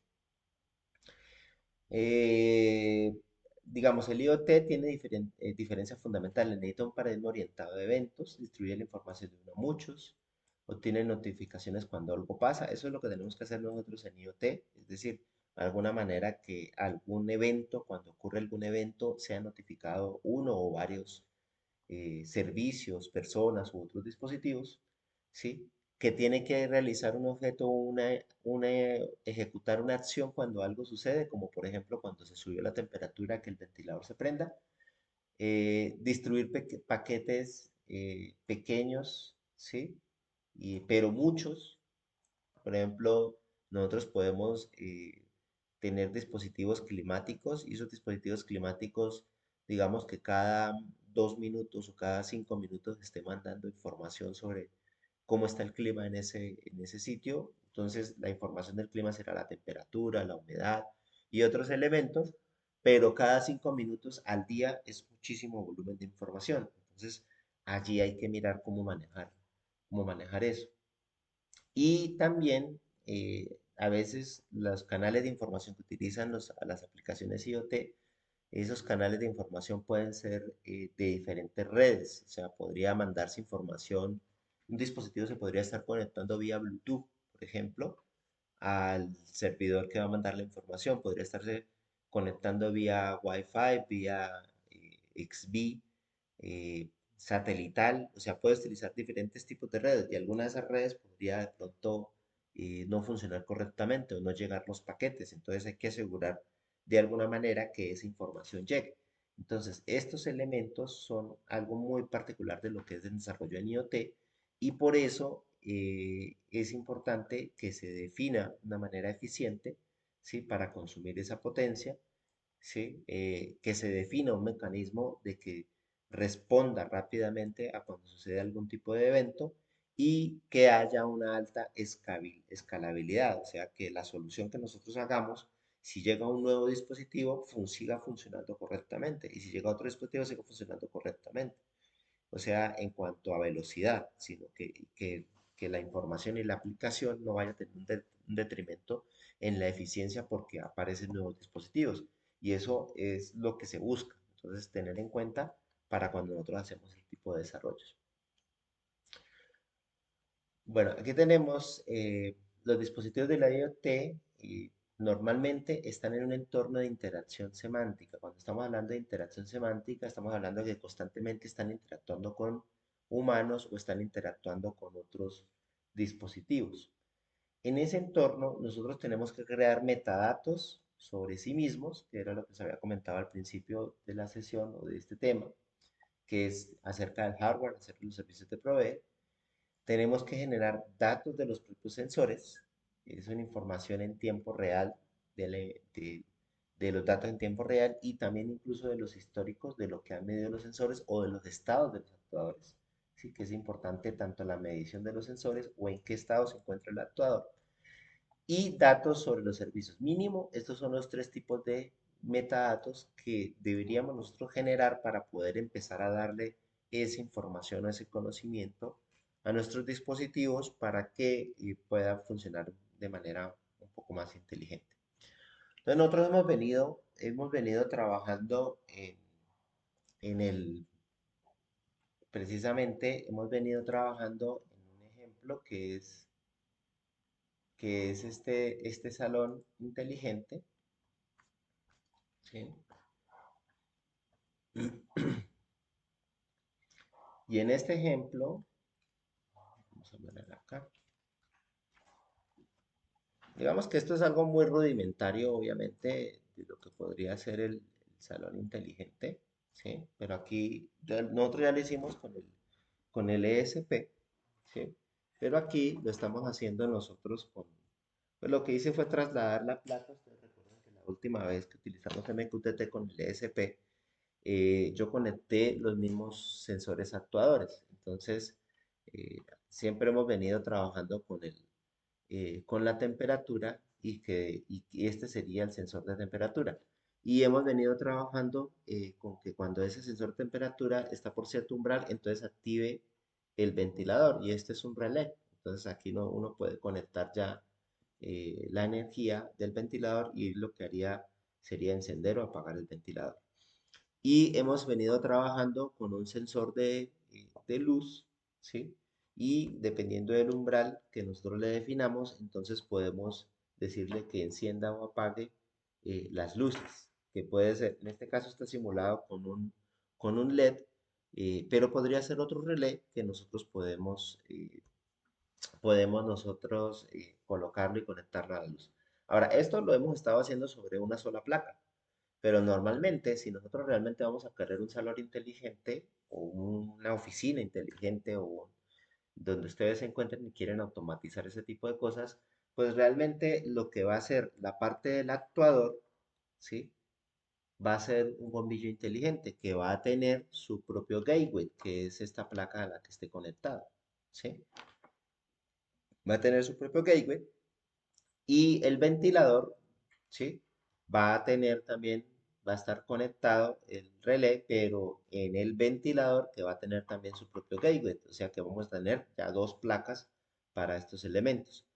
Eh, digamos, el IoT tiene diferencias fundamentales. Necesita un paradigma orientado a eventos, distribuye la información de uno a muchos, obtiene notificaciones cuando algo pasa. Eso es lo que tenemos que hacer nosotros en IoT, es decir, de alguna manera que algún evento, cuando ocurre algún evento, sea notificado uno o varios servicios, personas u otros dispositivos, ¿sí? Que tiene que realizar un objeto, ejecutar una acción cuando algo sucede, como por ejemplo cuando se subió la temperatura, que el ventilador se prenda, distribuir paquetes pequeños, ¿sí? Pero muchos. Por ejemplo, nosotros podemos tener dispositivos climáticos y esos dispositivos climáticos, digamos que cada 2 minutos o cada 5 minutos esté mandando información sobre cómo está el clima en ese sitio. Entonces, la información del clima será la temperatura, la humedad y otros elementos, pero cada 5 minutos al día es muchísimo volumen de información. Entonces, allí hay que mirar cómo manejar eso. Y también a veces los canales de información que utilizan las aplicaciones IoT, esos canales de información pueden ser de diferentes redes. O sea, podría mandarse información, un dispositivo se podría estar conectando vía Bluetooth, por ejemplo, al servidor que va a mandar la información. Podría estarse conectando vía Wi-Fi, vía XB, satelital. O sea, puedes utilizar diferentes tipos de redes y alguna de esas redes podría de pronto no funcionar correctamente o no llegar los paquetes. Entonces hay que asegurar de alguna manera que esa información llegue. Entonces, estos elementos son algo muy particular de lo que es el desarrollo en IoT y por eso es importante que se defina una manera eficiente, ¿sí? Para consumir esa potencia, ¿sí? Que se defina un mecanismo de que responda rápidamente a cuando sucede algún tipo de evento y que haya una alta escalabilidad, o sea, que la solución que nosotros hagamos, si llega un nuevo dispositivo, siga funcionando correctamente y si llega otro dispositivo, siga funcionando correctamente. O sea, en cuanto a velocidad, sino que la información y la aplicación no vaya a tener un detrimento en la eficiencia porque aparecen nuevos dispositivos. Y eso es lo que se busca. Entonces, tener en cuenta para cuando nosotros hacemos el tipo de desarrollos. Bueno, aquí tenemos los dispositivos de la IoT y normalmente están en un entorno de interacción semántica. Cuando estamos hablando de interacción semántica, estamos hablando de que constantemente están interactuando con humanos o están interactuando con otros dispositivos. En ese entorno, nosotros tenemos que crear metadatos sobre sí mismos, que era lo que se había comentado al principio de la sesión o de este tema, que es acerca del hardware, acerca de los servicios de provee. Tenemos que generar datos de los propios sensores, es una información en tiempo real de los datos en tiempo real y también incluso de los históricos de lo que han medido los sensores o de los estados de los actuadores. Sí que es importante tanto la medición de los sensores o en qué estado se encuentra el actuador y datos sobre los servicios. Mínimo, estos son los tres tipos de metadatos que deberíamos nosotros generar para poder empezar a darle esa información o ese conocimiento a nuestros dispositivos para que puedan funcionar de manera un poco más inteligente. Entonces nosotros hemos venido trabajando en precisamente hemos venido trabajando en un ejemplo que es este salón inteligente, ¿sí? Y en este ejemplo, vamos a poner acá, digamos que esto es algo muy rudimentario, obviamente, de lo que podría ser el salón inteligente, ¿sí? Pero aquí nosotros ya lo hicimos con el ESP, ¿sí? Pero aquí lo estamos haciendo nosotros pues lo que hice fue trasladar la placa. Ustedes recuerdan que la última vez que utilizamos MQTT con el ESP, yo conecté los mismos sensores actuadores. Entonces, siempre hemos venido trabajando con la temperatura y este sería el sensor de temperatura. Y hemos venido trabajando con que cuando ese sensor de temperatura está por cierto umbral, entonces active el ventilador y este es un relé. Entonces aquí uno puede conectar ya la energía del ventilador y lo que haría sería encender o apagar el ventilador. Y hemos venido trabajando con un sensor de luz, ¿sí? Y dependiendo del umbral que nosotros le definamos, entonces podemos decirle que encienda o apague las luces, que puede ser, en este caso está simulado con un LED, pero podría ser otro relé que nosotros podemos nosotros colocarlo y conectarlo a la luz. Ahora, esto lo hemos estado haciendo sobre una sola placa. Pero normalmente, si nosotros realmente vamos a querer un salón inteligente o una oficina inteligente donde ustedes se encuentren y quieren automatizar ese tipo de cosas, pues realmente lo que va a hacer la parte del actuador, ¿sí? Va a ser un bombillo inteligente que va a tener su propio gateway, que es esta placa a la que esté conectado, ¿sí? Va a tener su propio gateway y el ventilador, ¿sí? Va a tener también, va a estar conectado el relé, pero en el ventilador que va a tener también su propio gateway. O sea que vamos a tener ya dos placas para estos elementos.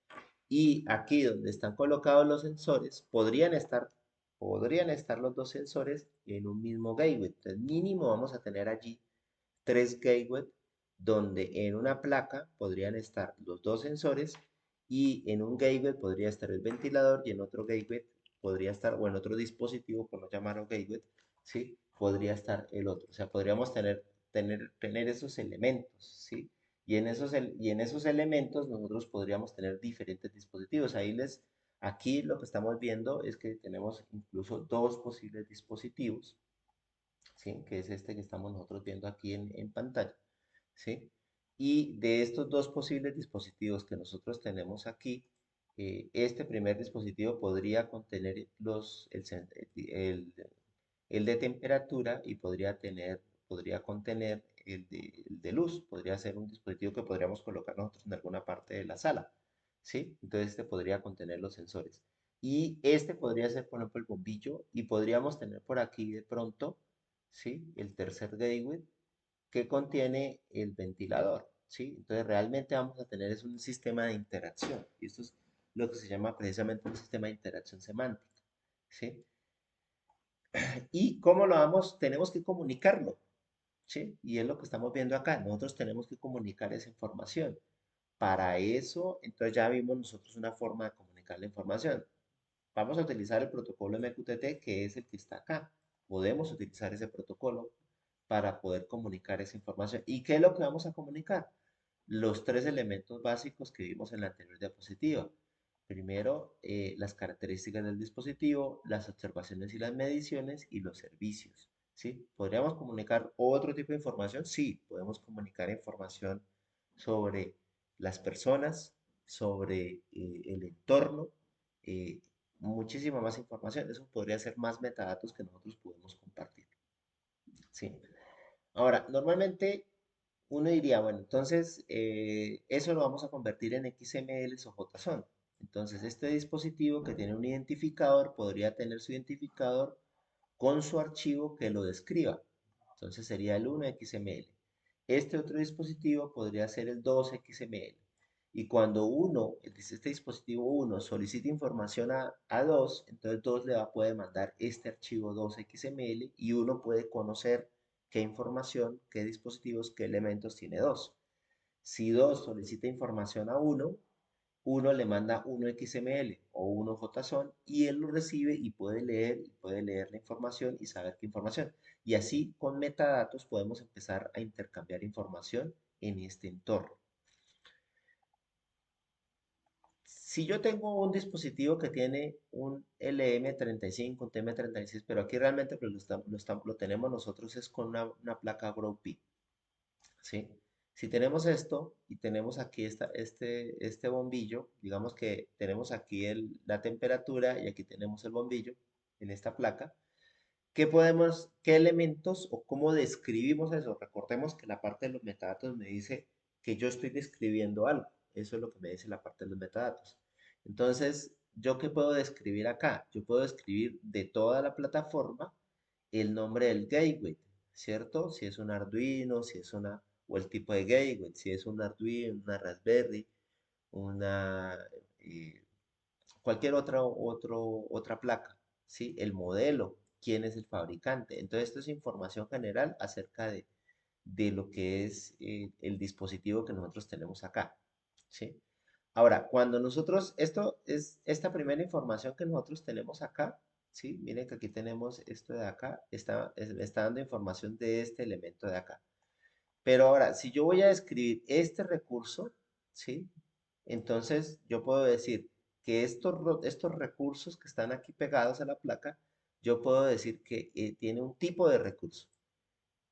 Y aquí donde están colocados los sensores, podrían estar los dos sensores en un mismo gateway. Entonces mínimo vamos a tener allí tres gateways donde en una placa podrían estar los dos sensores y en un gateway podría estar el ventilador y en otro gateway podría estar, o en otro dispositivo, por no llamarlo gateway, ¿sí? Podría estar el otro. O sea, podríamos tener esos elementos, ¿sí? y en esos elementos nosotros podríamos tener diferentes dispositivos. Aquí lo que estamos viendo es que tenemos incluso dos posibles dispositivos, ¿sí? Que es este que estamos nosotros viendo aquí en pantalla, ¿sí? Y de estos dos posibles dispositivos que nosotros tenemos aquí, este primer dispositivo podría contener el de temperatura y podría contener el de luz. Podría ser un dispositivo que podríamos colocar nosotros en alguna parte de la sala, ¿sí? Entonces este podría contener los sensores. Y este podría ser, por ejemplo, el bombillo y podríamos tener por aquí de pronto, ¿sí? El tercer gateway que contiene el ventilador, ¿sí? Entonces realmente vamos a tener es un sistema de interacción. Y esto es lo que se llama precisamente un sistema de interacción semántica, ¿sí? ¿Y cómo lo vamos? Tenemos que comunicarlo, ¿sí? Y es lo que estamos viendo acá. Nosotros tenemos que comunicar esa información. Para eso, entonces ya vimos nosotros una forma de comunicar la información. Vamos a utilizar el protocolo MQTT, que es el que está acá. Podemos utilizar ese protocolo para poder comunicar esa información. ¿Y qué es lo que vamos a comunicar? Los tres elementos básicos que vimos en la anterior diapositiva. Primero, las características del dispositivo, las observaciones y las mediciones y los servicios. ¿Sí? ¿Podríamos comunicar otro tipo de información? Sí, podemos comunicar información sobre las personas, sobre el entorno, eh, muchísima más información. Eso podría ser más metadatos que nosotros podemos compartir. ¿Sí? Ahora, normalmente uno diría, bueno, entonces eso lo vamos a convertir en XML o JSON. Entonces, este dispositivo que tiene un identificador podría tener su identificador con su archivo que lo describa. Entonces sería el 1XML. Este otro dispositivo podría ser el 2XML. Y cuando este dispositivo 1 solicita información a 2, entonces 2 puede mandar este archivo 2XML y uno puede conocer qué información, qué dispositivos, qué elementos tiene 2. Si 2 solicita información a uno le manda 1XML o 1JSON y él lo recibe y puede leer la información y saber qué información. Y así con metadatos podemos empezar a intercambiar información en este entorno. Si yo tengo un dispositivo que tiene un LM35, un TM36, pero aquí realmente pues, lo tenemos nosotros es con una placa GrowP, ¿sí? Si tenemos esto y tenemos aquí este bombillo, digamos que tenemos aquí la temperatura y aquí tenemos el bombillo en esta placa, qué elementos o cómo describimos eso? Recordemos que la parte de los metadatos me dice que yo estoy describiendo algo. Eso es lo que me dice la parte de los metadatos. Entonces, ¿yo qué puedo describir acá? Yo puedo describir de toda la plataforma el nombre del gateway, ¿cierto? Si es un Arduino, o el tipo de gateway, si es un Arduino, una Raspberry, una, eh, cualquier otra placa, ¿sí? El modelo, quién es el fabricante. Entonces, esto es información general acerca de lo que es el dispositivo que nosotros tenemos acá, ¿sí? Ahora, esta primera información que nosotros tenemos acá, ¿sí? Miren que aquí tenemos esto de acá, me está dando información de este elemento de acá. Pero ahora, si yo voy a describir este recurso, ¿sí? Entonces yo puedo decir que estos recursos que están aquí pegados a la placa, yo puedo decir que tiene un tipo de recurso.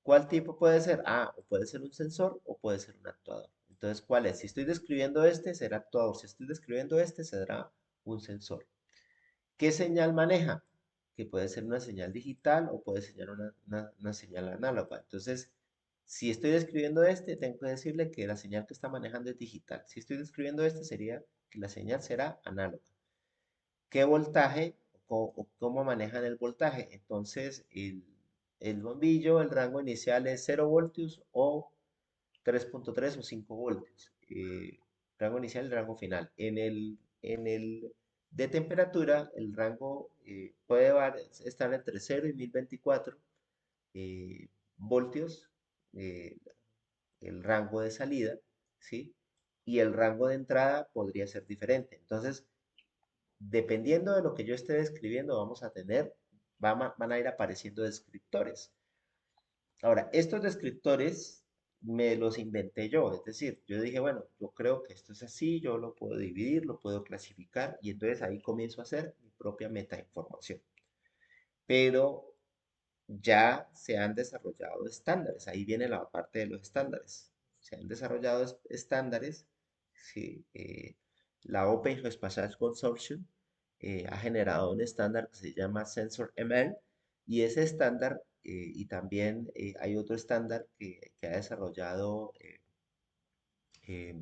¿Cuál tipo puede ser? Ah, o puede ser un sensor o puede ser un actuador. Entonces, ¿cuál es? Si estoy describiendo este, será actuador. Si estoy describiendo este, será un sensor. ¿Qué señal maneja? Que puede ser una señal digital o puede ser una señal análoga. Entonces, si estoy describiendo este, tengo que decirle que la señal que está manejando es digital. Si estoy describiendo este, sería que la señal será análoga. ¿Qué voltaje o cómo manejan el voltaje? Entonces, el bombillo, el rango inicial es 0 voltios o 3.3 o 5 voltios. Rango inicial y rango final. En el de temperatura, el rango puede estar entre 0 y 1024 voltios, eh, el rango de salida, ¿sí? Y el rango de entrada podría ser diferente. Entonces, dependiendo de lo que yo esté describiendo, van a ir apareciendo descriptores. Ahora, estos descriptores me los inventé yo, es decir, yo dije, bueno, yo creo que esto es así, yo lo puedo dividir, lo puedo clasificar y entonces ahí comienzo a hacer mi propia metainformación. Pero ya se han desarrollado estándares, ahí viene la parte de los estándares. Se han desarrollado estándares, sí, la Open Geospatial Consortium ha generado un estándar que se llama Sensor ML y ese estándar, y también hay otro estándar que ha desarrollado eh,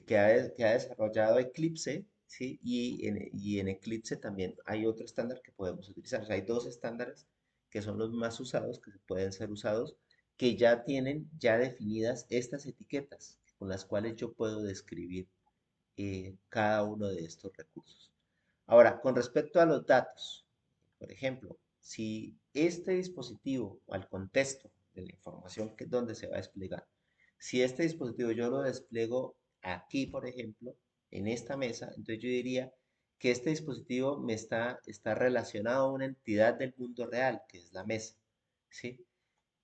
que ha desarrollado Eclipse, ¿sí? Y en Eclipse también hay otro estándar que podemos utilizar. O sea, hay dos estándares que son los más usados, que pueden ser usados, que ya tienen ya definidas estas etiquetas con las cuales yo puedo describir cada uno de estos recursos. Ahora, con respecto a los datos, por ejemplo, si este dispositivo o al contexto de la información que es donde se va a desplegar, si este dispositivo yo lo despliego aquí, por ejemplo, en esta mesa, entonces yo diría que este dispositivo está relacionado a una entidad del mundo real, que es la mesa, ¿sí?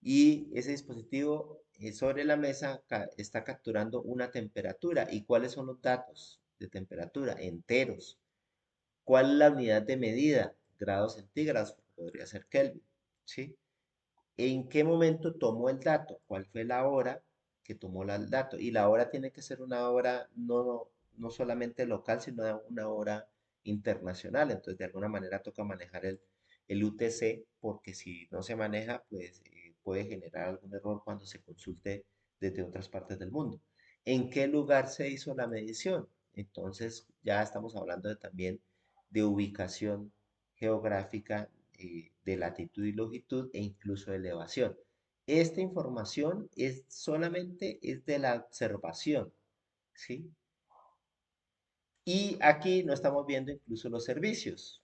Y ese dispositivo sobre la mesa está capturando una temperatura. ¿Y cuáles son los datos de temperatura? Enteros. ¿Cuál es la unidad de medida? Grados centígrados, podría ser Kelvin, ¿sí? ¿En qué momento tomó el dato? ¿Cuál fue la hora que tomó el dato? Y la hora tiene que ser una hora no solamente local, sino una hora internacional. Entonces, de alguna manera toca manejar el UTC, porque si no se maneja, pues puede generar algún error cuando se consulte desde otras partes del mundo. ¿En qué lugar se hizo la medición? Entonces, ya estamos hablando también de ubicación geográfica, de latitud y longitud e incluso de elevación. Esta información es solamente es de la observación, ¿sí? Y aquí no estamos viendo incluso los servicios,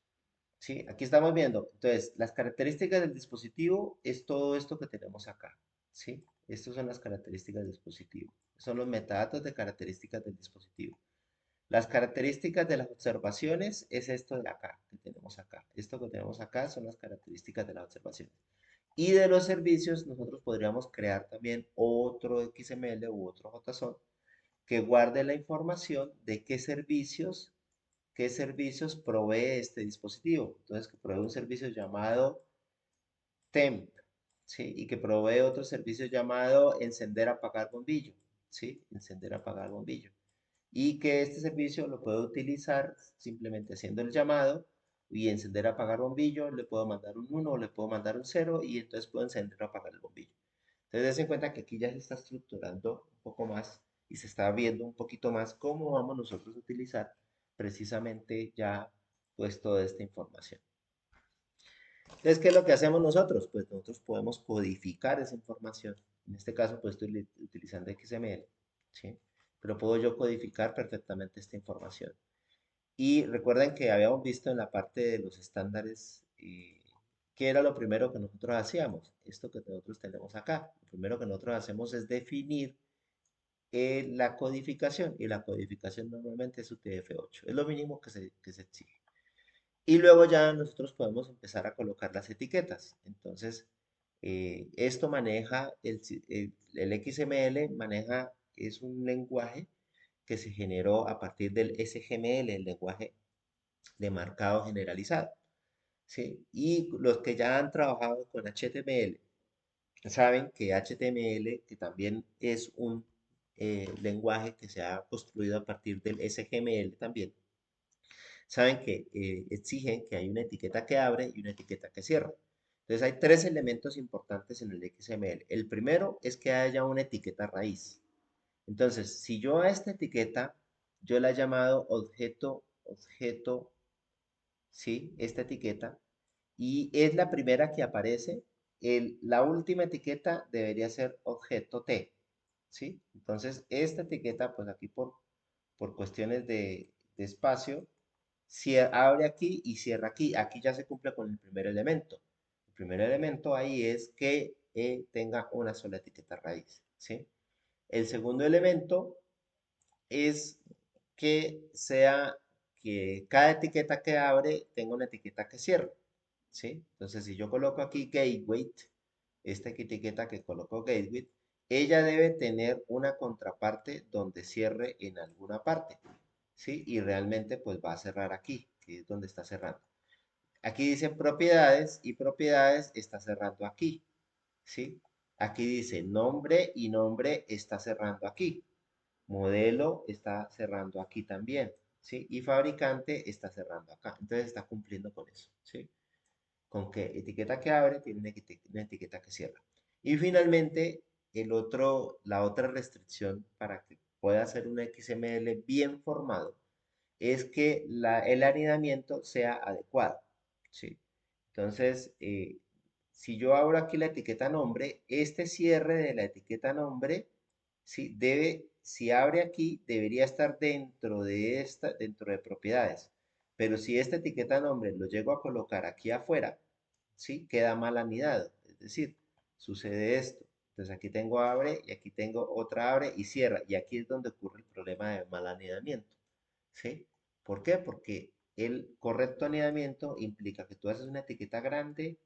¿sí? Aquí estamos viendo, entonces, las características del dispositivo es todo esto que tenemos acá, ¿sí? Estas son las características del dispositivo. Son los metadatos de características del dispositivo. Las características de las observaciones es esto de acá, que tenemos acá. Esto que tenemos acá son las características de las observaciones. Y de los servicios, nosotros podríamos crear también otro XML u otro JSON que guarde la información de qué servicios provee este dispositivo. Entonces, que provee un servicio llamado temp, ¿sí? Y que provee otro servicio llamado encender, apagar bombillo, ¿sí? Encender, apagar bombillo. Y que este servicio lo puedo utilizar simplemente haciendo el llamado y encender, apagar bombillo, le puedo mandar un 1 o le puedo mandar un 0 y entonces puedo encender o apagar el bombillo. Entonces, dense cuenta que aquí ya se está estructurando un poco más y se está viendo un poquito más cómo vamos nosotros a utilizar precisamente ya pues toda esta información. Entonces, ¿qué es lo que hacemos nosotros? Pues nosotros podemos codificar esa información. En este caso, pues estoy utilizando XML, ¿sí? Pero puedo yo codificar perfectamente esta información. Y recuerden que habíamos visto en la parte de los estándares, ¿qué era lo primero que nosotros hacíamos? Esto que nosotros tenemos acá. Lo primero que nosotros hacemos es definir la codificación y la codificación normalmente es UTF-8. Es lo mínimo que se exige. Y luego ya nosotros podemos empezar a colocar las etiquetas. Entonces, esto maneja, el XML maneja, es un lenguaje que se generó a partir del SGML, el lenguaje de marcado generalizado, ¿sí? Y los que ya han trabajado con HTML saben que HTML, que también es un lenguaje que se ha construido a partir del SGML también, saben que exigen que hay una etiqueta que abre y una etiqueta que cierra. Entonces hay tres elementos importantes en el XML. El primero es que haya una etiqueta raíz. Entonces, si yo a esta etiqueta, yo la he llamado objeto, ¿sí? Esta etiqueta, y es la primera que aparece, la última etiqueta debería ser objeto T, ¿sí? Entonces, esta etiqueta, pues aquí por cuestiones de espacio, abre aquí y cierra aquí. Aquí ya se cumple con el primer elemento. El primer elemento ahí es que tenga una sola etiqueta raíz, ¿sí? El segundo elemento es que cada etiqueta que abre tenga una etiqueta que cierra, ¿sí? Entonces, si yo coloco aquí gateway, esta etiqueta que coloco gateway, ella debe tener una contraparte donde cierre en alguna parte, ¿sí? Y realmente pues va a cerrar aquí, que es donde está cerrando. Aquí dice propiedades y propiedades está cerrando aquí, ¿sí? Aquí dice nombre y nombre está cerrando aquí. Modelo está cerrando aquí también, ¿sí? Y fabricante está cerrando acá. Entonces está cumpliendo con eso, ¿sí? Con que etiqueta que abre tiene una etiqueta que cierra. Y finalmente, la otra restricción para que pueda hacer un XML bien formado es que el anidamiento sea adecuado, ¿sí? Entonces, si yo abro aquí la etiqueta nombre, este cierre de la etiqueta nombre, ¿sí? Si abre aquí, debería estar dentro de propiedades. Pero si esta etiqueta nombre lo llego a colocar aquí afuera, ¿sí? Queda mal anidado. Es decir, sucede esto. Entonces aquí tengo abre y aquí tengo otra abre y cierra. Y aquí es donde ocurre el problema de mal anidamiento, ¿sí? ¿Por qué? Porque el correcto anidamiento implica que tú haces una etiqueta grande,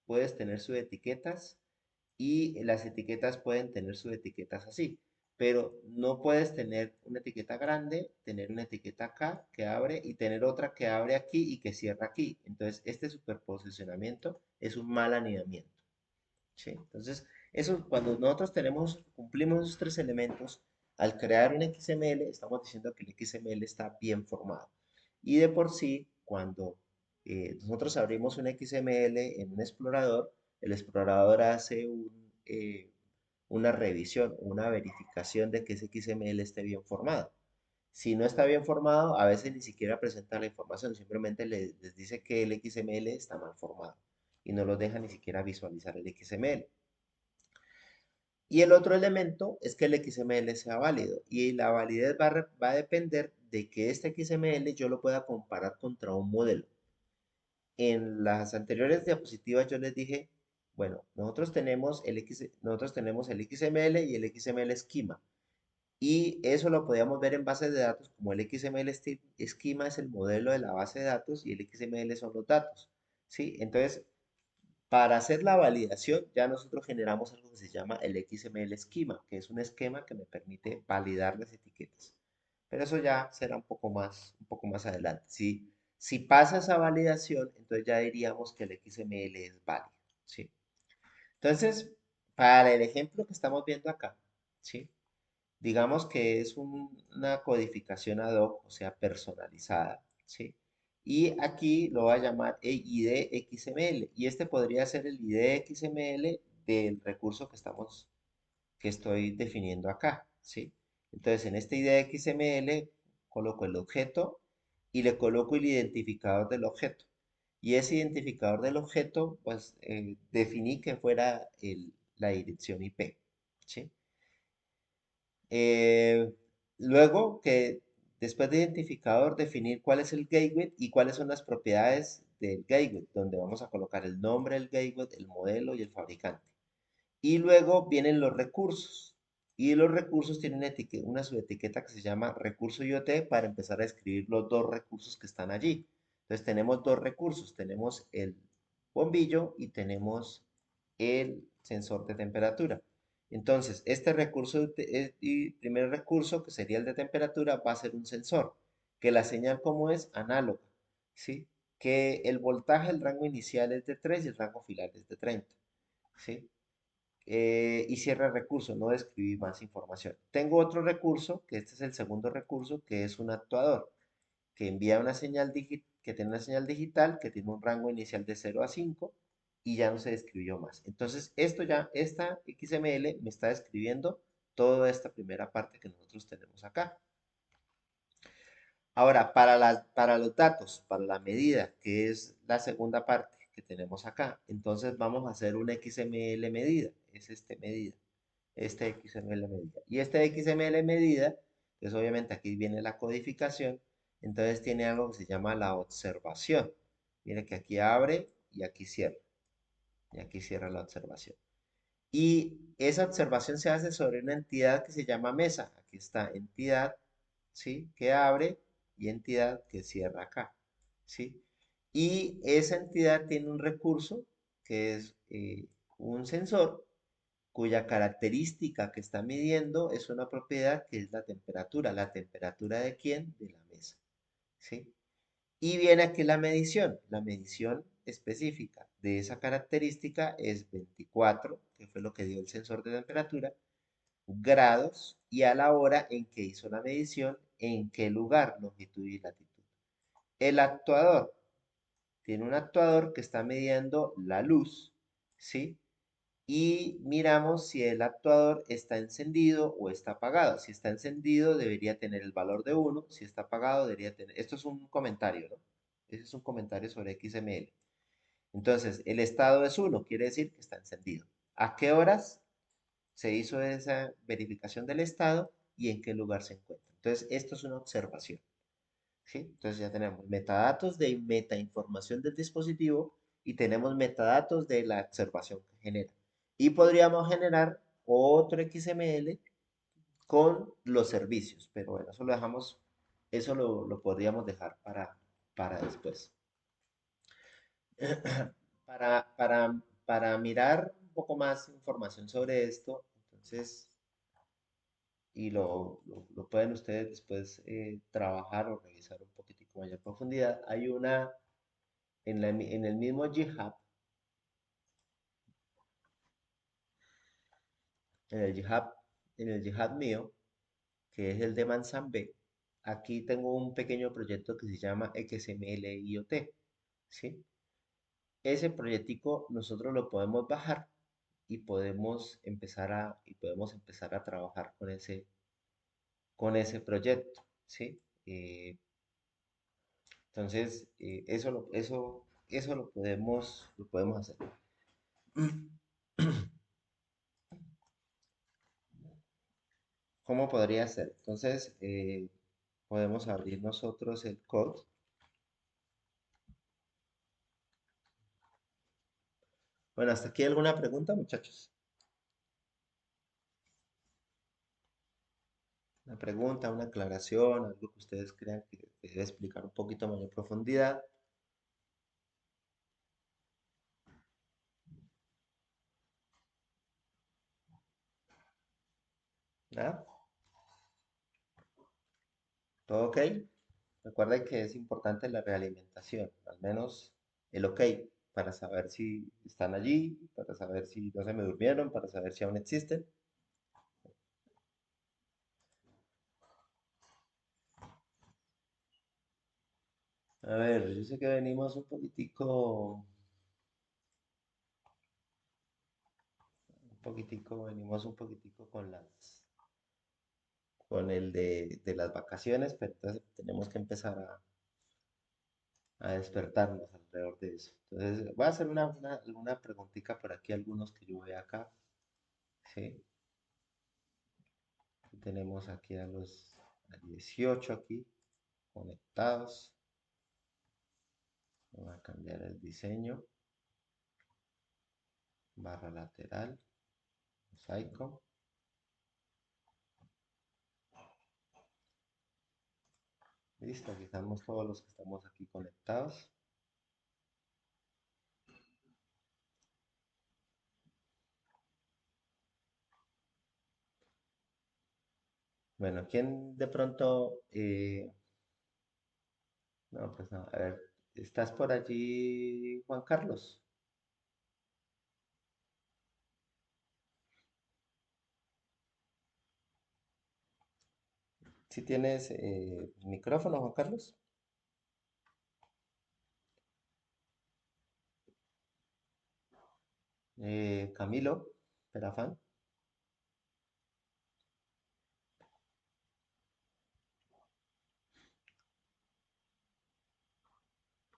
puedes tener subetiquetas y las etiquetas pueden tener subetiquetas así, pero no puedes tener una etiqueta grande, tener una etiqueta acá que abre y tener otra que abre aquí y que cierra aquí. Entonces, este superposicionamiento es un mal anidamiento, ¿sí? Entonces, eso cuando nosotros cumplimos esos tres elementos, al crear un XML, estamos diciendo que el XML está bien formado. Y de por sí, cuando nosotros abrimos un XML en un explorador, el explorador hace una revisión, una verificación de que ese XML esté bien formado. Si no está bien formado, a veces ni siquiera presenta la información, simplemente les dice que el XML está mal formado y no los deja ni siquiera visualizar el XML. Y el otro elemento es que el XML sea válido y la validez va a depender de que este XML yo lo pueda comparar contra un modelo. En las anteriores diapositivas yo les dije, bueno, nosotros tenemos el XML y el XML esquema. Y eso lo podíamos ver en bases de datos como el XML esquema es el modelo de la base de datos y el XML son los datos, ¿sí? Entonces, para hacer la validación, ya nosotros generamos algo que se llama el XML esquema, que es un esquema que me permite validar las etiquetas. Pero eso ya será un poco más adelante. Si pasa esa validación, entonces ya diríamos que el XML es válido, ¿sí? Entonces, para el ejemplo que estamos viendo acá, ¿sí? Digamos que es una codificación ad hoc, o sea, personalizada, ¿sí? Y aquí lo voy a llamar ID XML. Y este podría ser el ID XML del recurso que estoy definiendo acá, ¿sí? Entonces, en este ID XML coloco el objeto y le coloco el identificador del objeto. Y ese identificador del objeto, pues, definí que fuera la dirección IP, ¿sí? Eh, luego que después de identificador definir cuál es el gateway y cuáles son las propiedades del gateway, donde vamos a colocar el nombre del gateway, el modelo y el fabricante. Y luego vienen los recursos. Y los recursos tienen una subetiqueta que se llama recurso IoT para empezar a escribir los dos recursos que están allí. Entonces tenemos dos recursos, tenemos el bombillo y tenemos el sensor de temperatura. Entonces, este y primer recurso, que sería el de temperatura, va a ser un sensor, que la señal como es análoga, ¿sí? Que el voltaje, el rango inicial es de 3 y el rango final es de 30, ¿sí? Y cierra el recurso, no describí más información. Tengo otro recurso, que este es el segundo recurso, que es un actuador, que envía una señal que tiene una señal digital, que tiene un rango inicial de 0 a 5 y ya no se describió más. Entonces, esta XML me está describiendo toda esta primera parte que nosotros tenemos acá. Ahora, para los datos, para la medida, que es la segunda parte que tenemos acá, entonces vamos a hacer un XML medida, es este medida, este XML medida. Y este XML medida, pues obviamente aquí viene la codificación, entonces tiene algo que se llama la observación. Mire que aquí abre y aquí cierra, y aquí cierra la observación. Y esa observación se hace sobre una entidad que se llama mesa. Aquí está entidad, ¿sí? Que abre y entidad que cierra acá, ¿sí? Y esa entidad tiene un recurso que es un sensor cuya característica que está midiendo es una propiedad que es la temperatura. ¿La temperatura de quién? De la mesa. ¿Sí? Y viene aquí la medición. La medición específica de esa característica es 24, que fue lo que dio el sensor de temperatura, grados y a la hora en que hizo la medición, en qué lugar, longitud y latitud. El actuador tiene un actuador que está midiendo la luz, ¿sí? Y miramos si el actuador está encendido o está apagado. Si está encendido, debería tener el valor de 1. Si está apagado, debería tener... Esto es un comentario, ¿no? Ese es un comentario sobre XML. Entonces, el estado es 1, quiere decir que está encendido. ¿A qué horas se hizo esa verificación del estado y en qué lugar se encuentra? Entonces, esto es una observación. ¿Sí? Entonces ya tenemos metadatos de metainformación del dispositivo y tenemos metadatos de la observación que genera. Y podríamos generar otro XML con los servicios, pero bueno, eso lo dejamos, eso lo podríamos dejar para después. Para mirar un poco más información sobre esto, entonces, y lo pueden ustedes después trabajar o revisar un poquitico mayor profundidad, hay una en el mismo GitHub, en el GitHub, en el GitHub mío, que es el de Manzanbe, aquí tengo un pequeño proyecto que se llama XML IoT, ¿sí? Ese proyectico nosotros lo podemos bajar y podemos empezar a trabajar con ese proyecto, ¿sí? Entonces, eso lo podemos hacer. ¿Cómo podría ser? Entonces, podemos abrir nosotros el code. Bueno, hasta aquí alguna pregunta, muchachos. Una pregunta, una aclaración, algo que ustedes crean que debe explicar un poquito mayor profundidad. ¿Nada? ¿Todo ok? Recuerden que es importante la realimentación, al menos el ok, para saber si están allí, para saber si no se me durmieron, para saber si aún existen. A ver, yo sé que venimos venimos un poquitico con el de las vacaciones, pero entonces tenemos que empezar a despertarnos alrededor de eso. Entonces, voy a hacer alguna preguntita por aquí, algunos que yo veo acá, ¿sí? Y tenemos aquí a 18 aquí conectados. Voy a cambiar el diseño, barra lateral, mosaico. Listo, aquí estamos todos los que estamos aquí conectados. Bueno, ¿quién de pronto no, pues no, a ver, ¿estás por allí, Juan Carlos? ¿Sí tienes micrófono, Juan Carlos? Camilo, Perafán.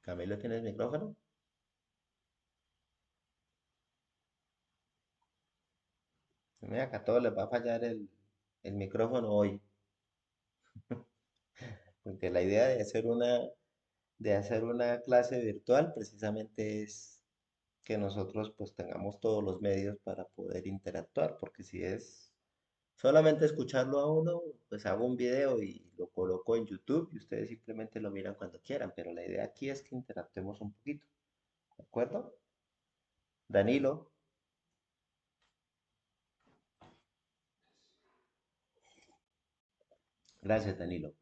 Camilo, ¿tienes micrófono? Mira, que a todos les va a fallar el micrófono hoy, porque la idea de hacer una clase virtual precisamente es que nosotros pues tengamos todos los medios para poder interactuar, porque si es solamente escucharlo a uno, pues hago un video y lo coloco en YouTube y ustedes simplemente lo miran cuando quieran, pero la idea aquí es que interactuemos un poquito, ¿de acuerdo? Danilo, Gracias, Danilo.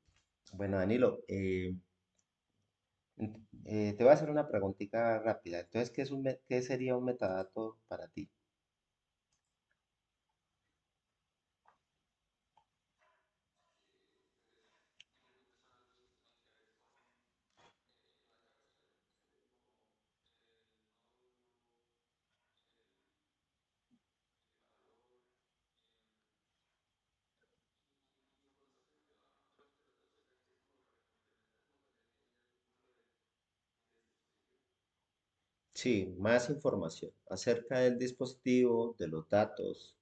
Bueno, Danilo, te voy a hacer una preguntita rápida. Entonces, ¿qué sería un metadato para ti? Sí, más información acerca del dispositivo, de los datos,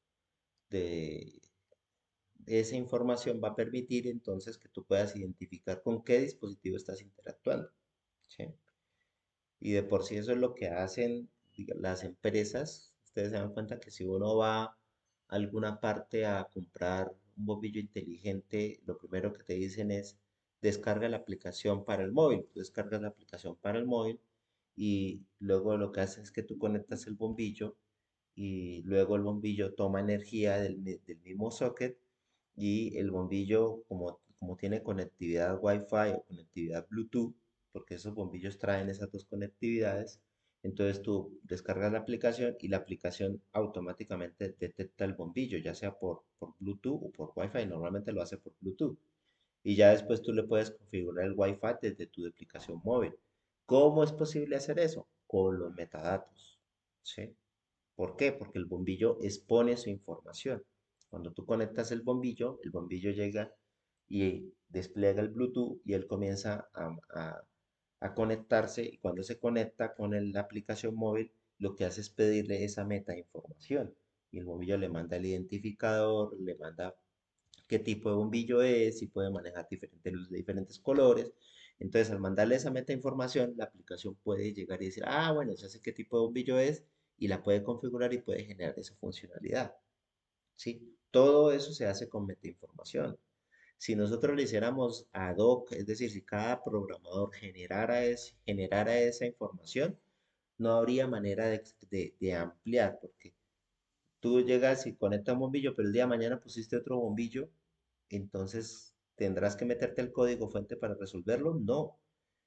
de esa información va a permitir entonces que tú puedas identificar con qué dispositivo estás interactuando. ¿Sí? Y de por sí eso es lo que hacen las empresas. Ustedes se dan cuenta que si uno va a alguna parte a comprar un bombillo inteligente, lo primero que te dicen es descarga la aplicación para el móvil. Tú descargas la aplicación para el móvil y luego lo que hace es que tú conectas el bombillo y luego el bombillo toma energía del mismo socket y el bombillo, como tiene conectividad Wi-Fi o conectividad Bluetooth, porque esos bombillos traen esas dos conectividades, entonces tú descargas la aplicación y la aplicación automáticamente detecta el bombillo, ya sea por Bluetooth o por Wi-Fi, normalmente lo hace por Bluetooth. Y ya después tú le puedes configurar el Wi-Fi desde tu aplicación móvil. ¿Cómo es posible hacer eso? Con los metadatos. ¿Sí? ¿Por qué? Porque el bombillo expone su información. Cuando tú conectas el bombillo llega y despliega el Bluetooth y él comienza a conectarse y cuando se conecta con la aplicación móvil, lo que hace es pedirle esa meta información y el bombillo le manda el identificador, le manda qué tipo de bombillo es, si puede manejar diferentes luces de diferentes colores. Entonces, al mandarle esa meta información, la aplicación puede llegar y decir, ah, bueno, ya sé qué tipo de bombillo es y la puede configurar y puede generar esa funcionalidad. ¿Sí? Todo eso se hace con meta información. Si nosotros lo hiciéramos ad hoc, es decir, si cada programador generara esa información, no habría manera de ampliar, porque tú llegas y conectas un bombillo, pero el día de mañana pusiste otro bombillo, entonces tendrás que meterte el código fuente para resolverlo. No,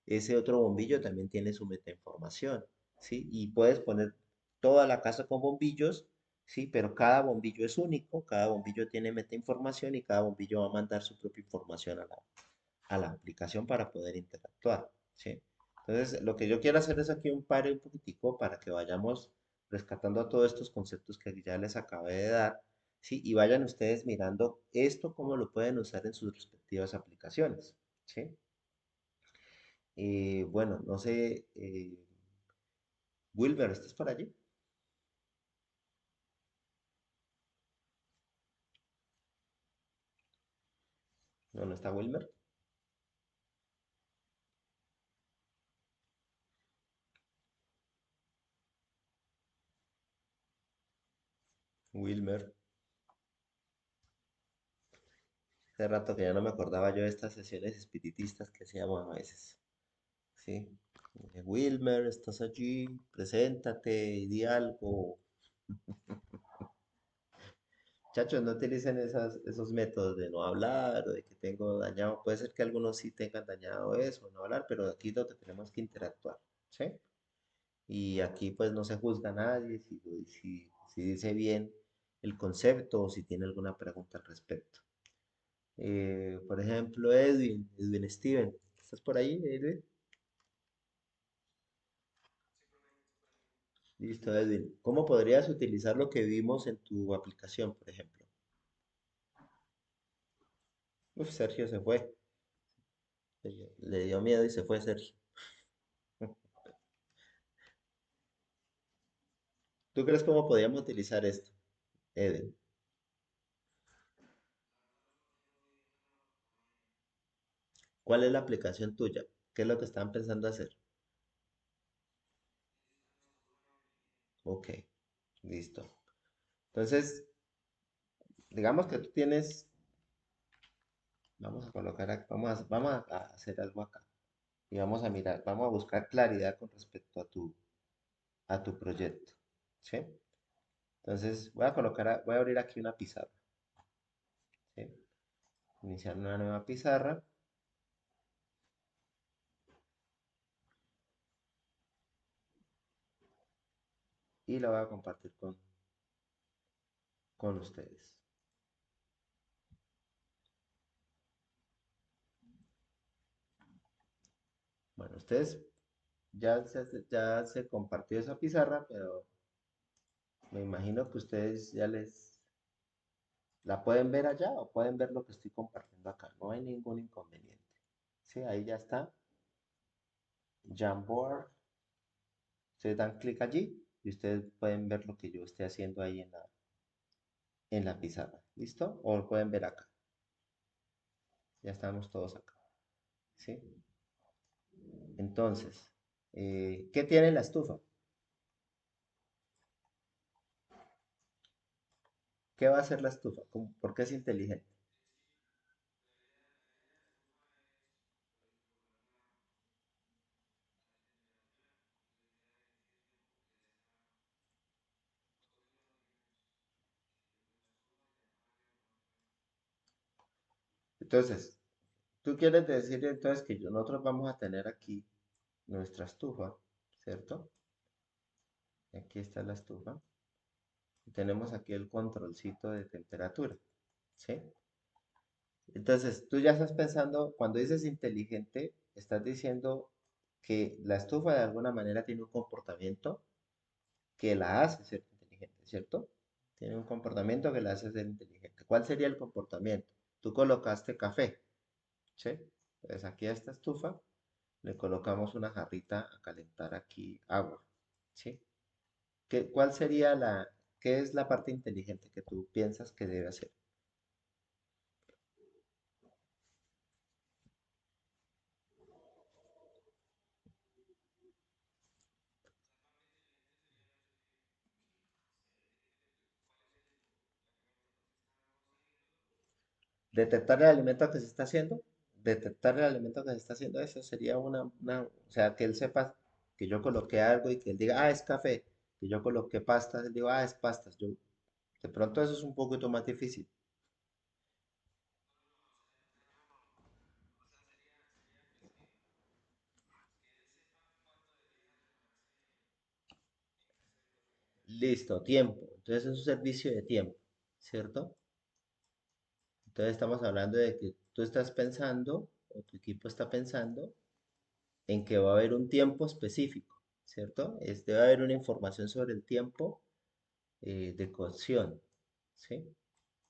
ese otro bombillo también tiene su metainformación, ¿sí? Y puedes poner toda la casa con bombillos, ¿sí? Pero cada bombillo es único, cada bombillo tiene metainformación y cada bombillo va a mandar su propia información a la aplicación para poder interactuar, ¿sí? Entonces, lo que yo quiero hacer es aquí un pare un poquitico para que vayamos rescatando todos estos conceptos que ya les acabé de dar, ¿sí? Y vayan ustedes mirando esto cómo lo pueden usar en sus respectivas aplicaciones, ¿sí? Bueno, no sé, Wilber, ¿estás por allí? No, no está Wilmer. Wilmer, hace rato que ya no me acordaba yo de estas sesiones espiritistas que hacíamos a veces, ¿sí? Wilmer, ¿estás allí? Preséntate y di algo. Muchachos, no utilicen esos métodos de no hablar o de que tengo dañado. Puede ser que algunos sí tengan dañado eso, no hablar, pero aquí es donde tenemos que interactuar, ¿sí? Y aquí pues no se juzga a nadie si dice bien el concepto o si tiene alguna pregunta al respecto. Por ejemplo, Edwin Steven. ¿Estás por ahí, Edwin? Listo, Edwin. ¿Cómo podrías utilizar lo que vimos en tu aplicación, por ejemplo? Uf, Sergio se fue. Le dio miedo y se fue Sergio. ¿Tú crees cómo podríamos utilizar esto, Eden? ¿Cuál es la aplicación tuya? ¿Qué es lo que están pensando hacer? Ok, listo. Entonces, digamos que tú tienes, vamos a colocar, vamos a hacer algo acá y vamos a mirar, vamos a buscar claridad con respecto a tu proyecto, ¿sí? Entonces, voy a abrir aquí una pizarra, ¿sí? iniciar una nueva pizarra y la voy a compartir con ustedes. Bueno, ustedes ya se compartió esa pizarra, pero me imagino que ustedes ya la pueden ver allá o pueden ver lo que estoy compartiendo acá. No hay ningún inconveniente. Sí, ahí ya está. Jamboard. Ustedes dan clic allí y ustedes pueden ver lo que yo esté haciendo ahí en la pizarra. ¿Listo? O lo pueden ver acá. Ya estamos todos acá. ¿Sí? Entonces, ¿qué tiene la estufa? ¿Qué va a hacer la estufa? ¿Por qué es inteligente? Entonces, tú quieres decir entonces que nosotros vamos a tener aquí nuestra estufa, ¿cierto? Aquí está la estufa. Y tenemos aquí el controlcito de temperatura, ¿sí? Entonces, tú ya estás pensando, cuando dices inteligente, estás diciendo que la estufa de alguna manera tiene un comportamiento que la hace ser inteligente, ¿cierto? Tiene un comportamiento que la hace ser inteligente. ¿Cuál sería el comportamiento? Tú colocaste café, ¿sí? Entonces aquí a esta estufa le colocamos una jarrita a calentar aquí agua, ¿sí? ¿Cuál sería qué es la parte inteligente que tú piensas que debe hacer? Detectar el alimento que se está haciendo, detectar el alimento que se está haciendo, eso sería o sea, que él sepa que yo coloqué algo y que él diga, ah, es café, que yo coloqué pastas, él diga, ah, es pastas. De pronto eso es un poquito más difícil. Listo, tiempo. Entonces es un servicio de tiempo, ¿cierto? Entonces estamos hablando de que tú estás pensando, o tu equipo está pensando, en que va a haber un tiempo específico, ¿cierto? Debe haber una información sobre el tiempo de cocción, ¿sí?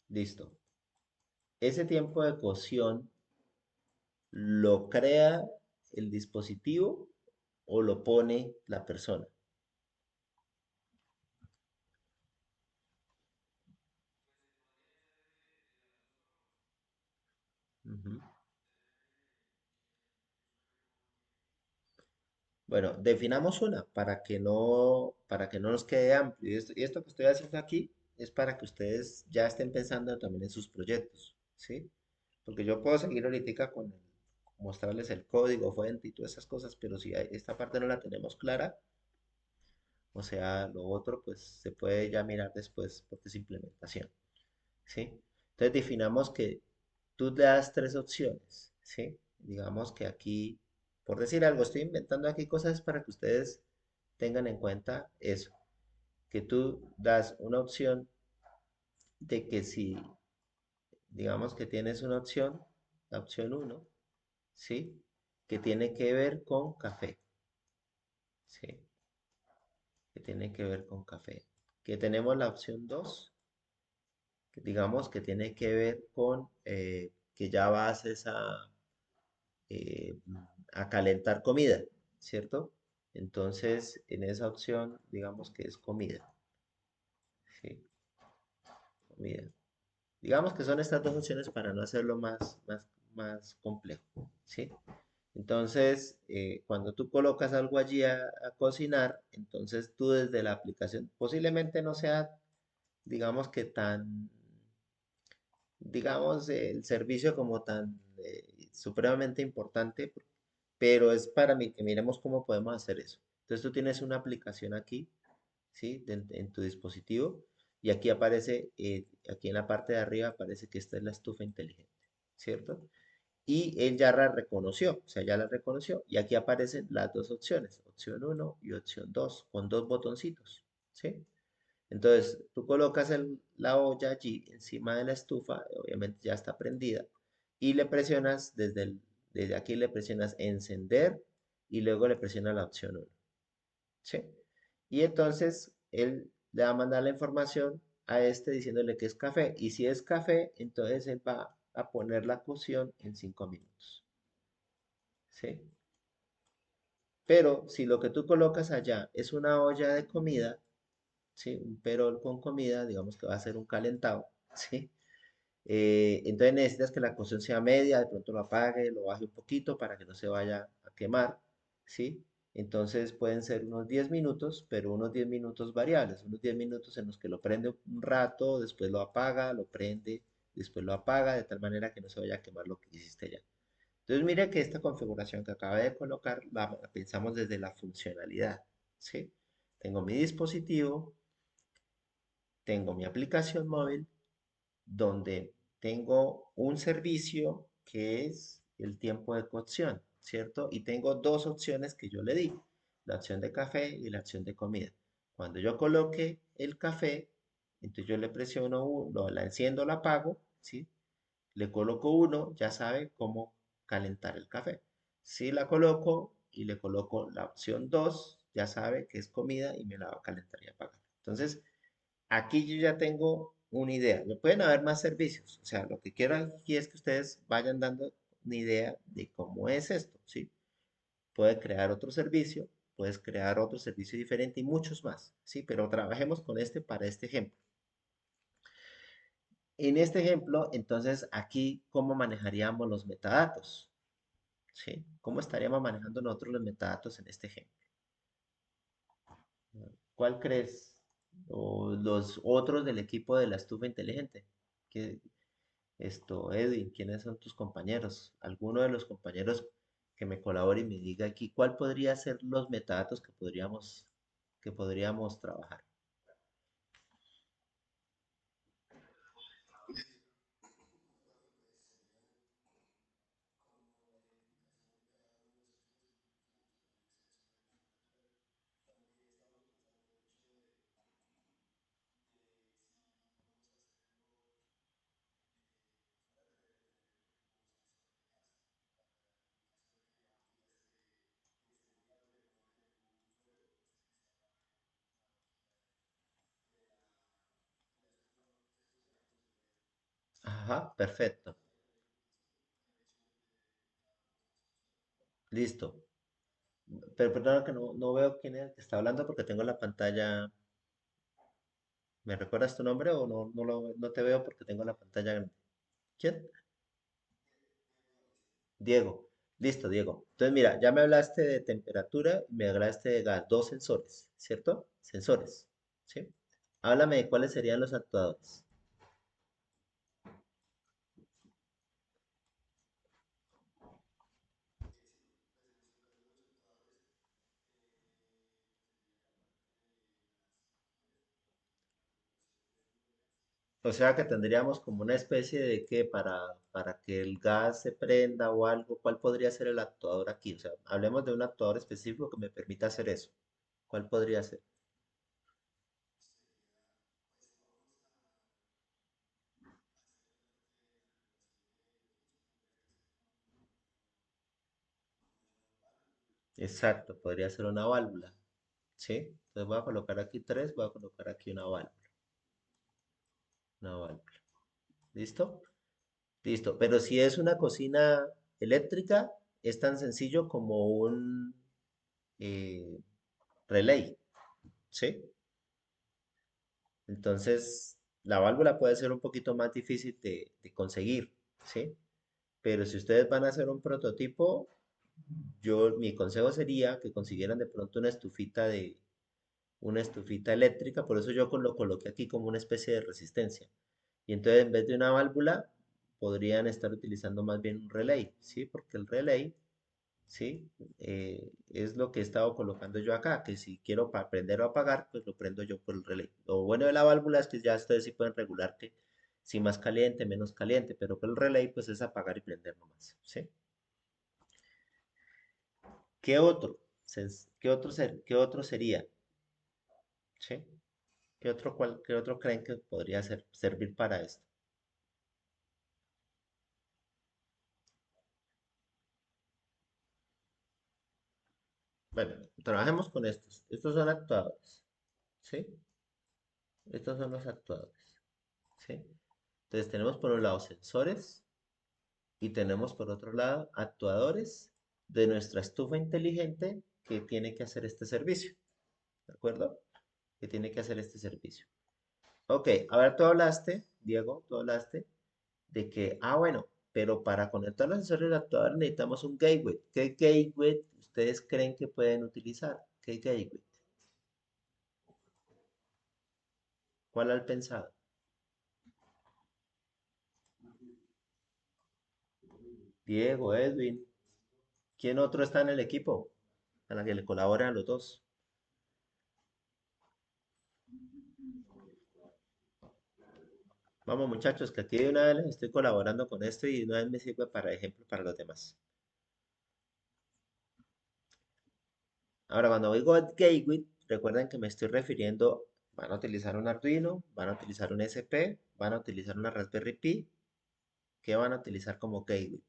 Listo. Ese tiempo de cocción lo crea el dispositivo o lo pone la persona. Ujú. Bueno, definamos una para que no nos quede amplio. Y esto que estoy haciendo aquí es para que ustedes ya estén pensando también en sus proyectos, ¿sí? Porque yo puedo seguir ahorita mostrarles el código fuente y todas esas cosas, pero si esta parte no la tenemos clara, o sea, lo otro pues se puede ya mirar después porque es implementación, ¿sí? Entonces definamos que tú le das tres opciones, ¿sí? Digamos que aquí, por decir algo, estoy inventando aquí cosas para que ustedes tengan en cuenta eso, que tú das una opción de que si, digamos que tienes una opción, la opción uno, ¿sí? Que tiene que ver con café, ¿sí? Que tiene que ver con café. Que tenemos la opción 2 que digamos que tiene que ver con que ya vas eh, a calentar comida, ¿cierto? Entonces, en esa opción, digamos que es comida, ¿sí? Comida. Digamos que son estas dos opciones para no hacerlo más complejo, ¿sí? Entonces, cuando tú colocas algo allí a cocinar, entonces tú desde la aplicación, posiblemente no sea, digamos que tan, digamos, el servicio como tan supremamente importante, pero es para mí que miremos cómo podemos hacer eso. Entonces tú tienes una aplicación aquí, ¿sí? En tu dispositivo y aquí aparece, aquí en la parte de arriba aparece que esta es la estufa inteligente, ¿cierto? Y él ya la reconoció, o sea, ya la reconoció. Y aquí aparecen las dos opciones, opción uno y opción 2 con dos botoncitos, ¿sí? Entonces, tú colocas la olla allí encima de la estufa, obviamente ya está prendida, y le presionas desde aquí le presionas encender y luego le presionas la opción uno, ¿sí? Y entonces él le va a mandar la información a este diciéndole que es café, y si es café, entonces él va a poner la cocción en 5 minutos, ¿sí? Pero si lo que tú colocas allá es una olla de comida, ¿sí? Un perol con comida, digamos que va a ser un calentado, ¿sí? Entonces necesitas que la cocción sea media, de pronto lo apague, lo baje un poquito para que no se vaya a quemar, ¿sí? Entonces pueden ser unos 10 minutos, pero unos 10 minutos variables, unos 10 minutos en los que lo prende un rato, después lo apaga, lo prende, después lo apaga, de tal manera que no se vaya a quemar lo que hiciste ya. Entonces mire que esta configuración que acabé de colocar la pensamos desde la funcionalidad, ¿sí? Tengo mi dispositivo, tengo mi aplicación móvil, donde tengo un servicio que es el tiempo de cocción, ¿cierto? Y tengo dos opciones que yo le di, la opción de café y la opción de comida. Cuando yo coloque el café, entonces yo le presiono, la enciendo, la apago, ¿sí? Le coloco uno, ya sabe cómo calentar el café. Si la coloco y le coloco la opción 2, ya sabe que es comida y me la va a calentar y apagar. Entonces, aquí yo ya tengo una idea. Me pueden haber más servicios. O sea, lo que quiero aquí es que ustedes vayan dando una idea de cómo es esto, ¿sí? Puede crear otro servicio, puedes crear otro servicio diferente y muchos más, ¿sí? Pero trabajemos con este para este ejemplo. En este ejemplo, entonces, aquí, ¿cómo manejaríamos los metadatos? ¿Sí? ¿Cómo estaríamos manejando nosotros los metadatos en este ejemplo? ¿Cuál crees? O los otros del equipo de la estufa inteligente. ¿Qué, Edwin, ¿quiénes son tus compañeros? Alguno de los compañeros que me colabore y me diga aquí cuál podría ser los metadatos que podríamos trabajar. Ajá, perfecto. Listo. Pero perdón que no veo quién es el que está hablando porque tengo la pantalla. ¿Me recuerdas tu nombre o no te veo porque tengo la pantalla grande? ¿Quién? Diego. Listo, Diego. Entonces, mira, ya me hablaste de temperatura y me hablaste de gas, dos sensores, ¿cierto? Sensores, ¿sí? Háblame de cuáles serían los actuadores. O sea que tendríamos como una especie de que para que el gas se prenda o algo, ¿cuál podría ser el actuador aquí? O sea, hablemos de un actuador específico que me permita hacer eso. ¿Cuál podría ser? Exacto, podría ser una válvula, ¿sí? Entonces voy a colocar aquí tres, voy a colocar aquí una válvula. ¿Listo? Listo. Pero si es una cocina eléctrica, es tan sencillo como un eh, relay, ¿sí? Entonces, la válvula puede ser un poquito más difícil de conseguir, ¿sí? Pero si ustedes van a hacer un prototipo, mi consejo sería que consiguieran de pronto una estufita eléctrica, por eso yo lo coloqué aquí como una especie de resistencia. Y entonces en vez de una válvula, podrían estar utilizando más bien un relay, ¿sí? Porque el relay, ¿sí? Es lo que he estado colocando yo acá, que si quiero prender o apagar, pues lo prendo yo por el relay. Lo bueno de la válvula es que ya ustedes sí pueden regular Si más caliente, menos caliente, pero con el relay pues es apagar y prender nomás, ¿sí? ¿Qué otro? ¿Qué otro sería? ¿Sí? ¿Qué otro creen que podría servir para esto? Bueno, trabajemos con estos. Estos son actuadores, ¿sí? Estos son los actuadores, ¿sí? Entonces tenemos por un lado sensores y tenemos por otro lado actuadores de nuestra estufa inteligente que tiene que hacer este servicio, ¿de acuerdo? Que tiene que hacer este servicio. Ok, a ver, tú hablaste, Diego, tú hablaste de que, bueno, pero para conectar los sensores actuadores necesitamos un gateway. ¿Qué gateway ustedes creen que pueden utilizar? ¿Qué gateway? ¿Cuál han pensado? Diego, Edwin, ¿quién otro está en el equipo? A la que le colaboran a los dos. Vamos muchachos, que aquí de una vez les estoy colaborando con esto y de una vez me sirve para ejemplo para los demás. Ahora, cuando digo gateway, recuerden que me estoy refiriendo, van a utilizar un Arduino, van a utilizar un SP, van a utilizar una Raspberry Pi, que van a utilizar como gateway.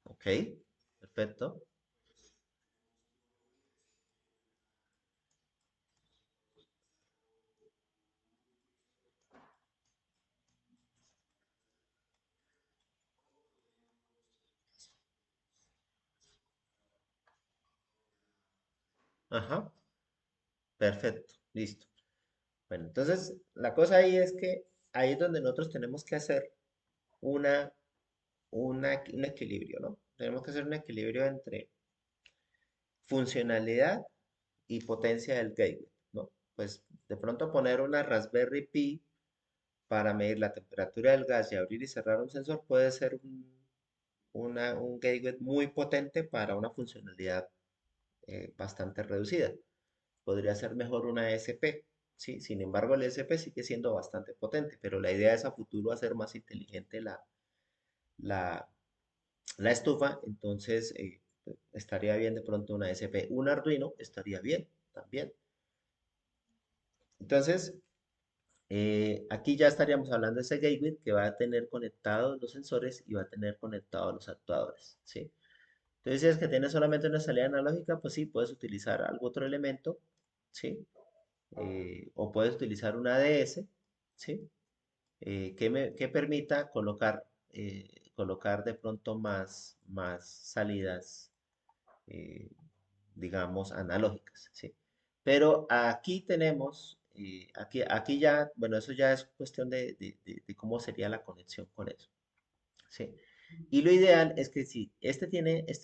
¿Ok? Perfecto. Ajá. Perfecto. Listo. Bueno, entonces la cosa ahí es que ahí es donde nosotros tenemos que hacer una, un equilibrio, ¿no? Tenemos que hacer un equilibrio entre funcionalidad y potencia del gateway, ¿no? Pues de pronto poner una Raspberry Pi para medir la temperatura del gas y abrir y cerrar un sensor puede ser un gateway muy potente para una funcionalidad bastante reducida. Podría ser mejor una SP, ¿sí? Sin embargo, el SP sigue siendo bastante potente, pero la idea es a futuro hacer más inteligente la, la estufa, entonces estaría bien de pronto una SP. Un Arduino estaría bien también. Entonces, aquí ya estaríamos hablando de ese gateway que va a tener conectados los sensores y va a tener conectados los actuadores, ¿sí? Entonces, si es que tiene solamente una salida analógica, pues sí, puedes utilizar algún otro elemento, ¿sí? O puedes utilizar una ADS, ¿sí? Que permita colocar de pronto más salidas, eh, digamos, analógicas, ¿sí? Pero aquí tenemos, aquí ya, bueno, eso ya es cuestión de cómo sería la conexión con eso, ¿sí? Y lo ideal es que si este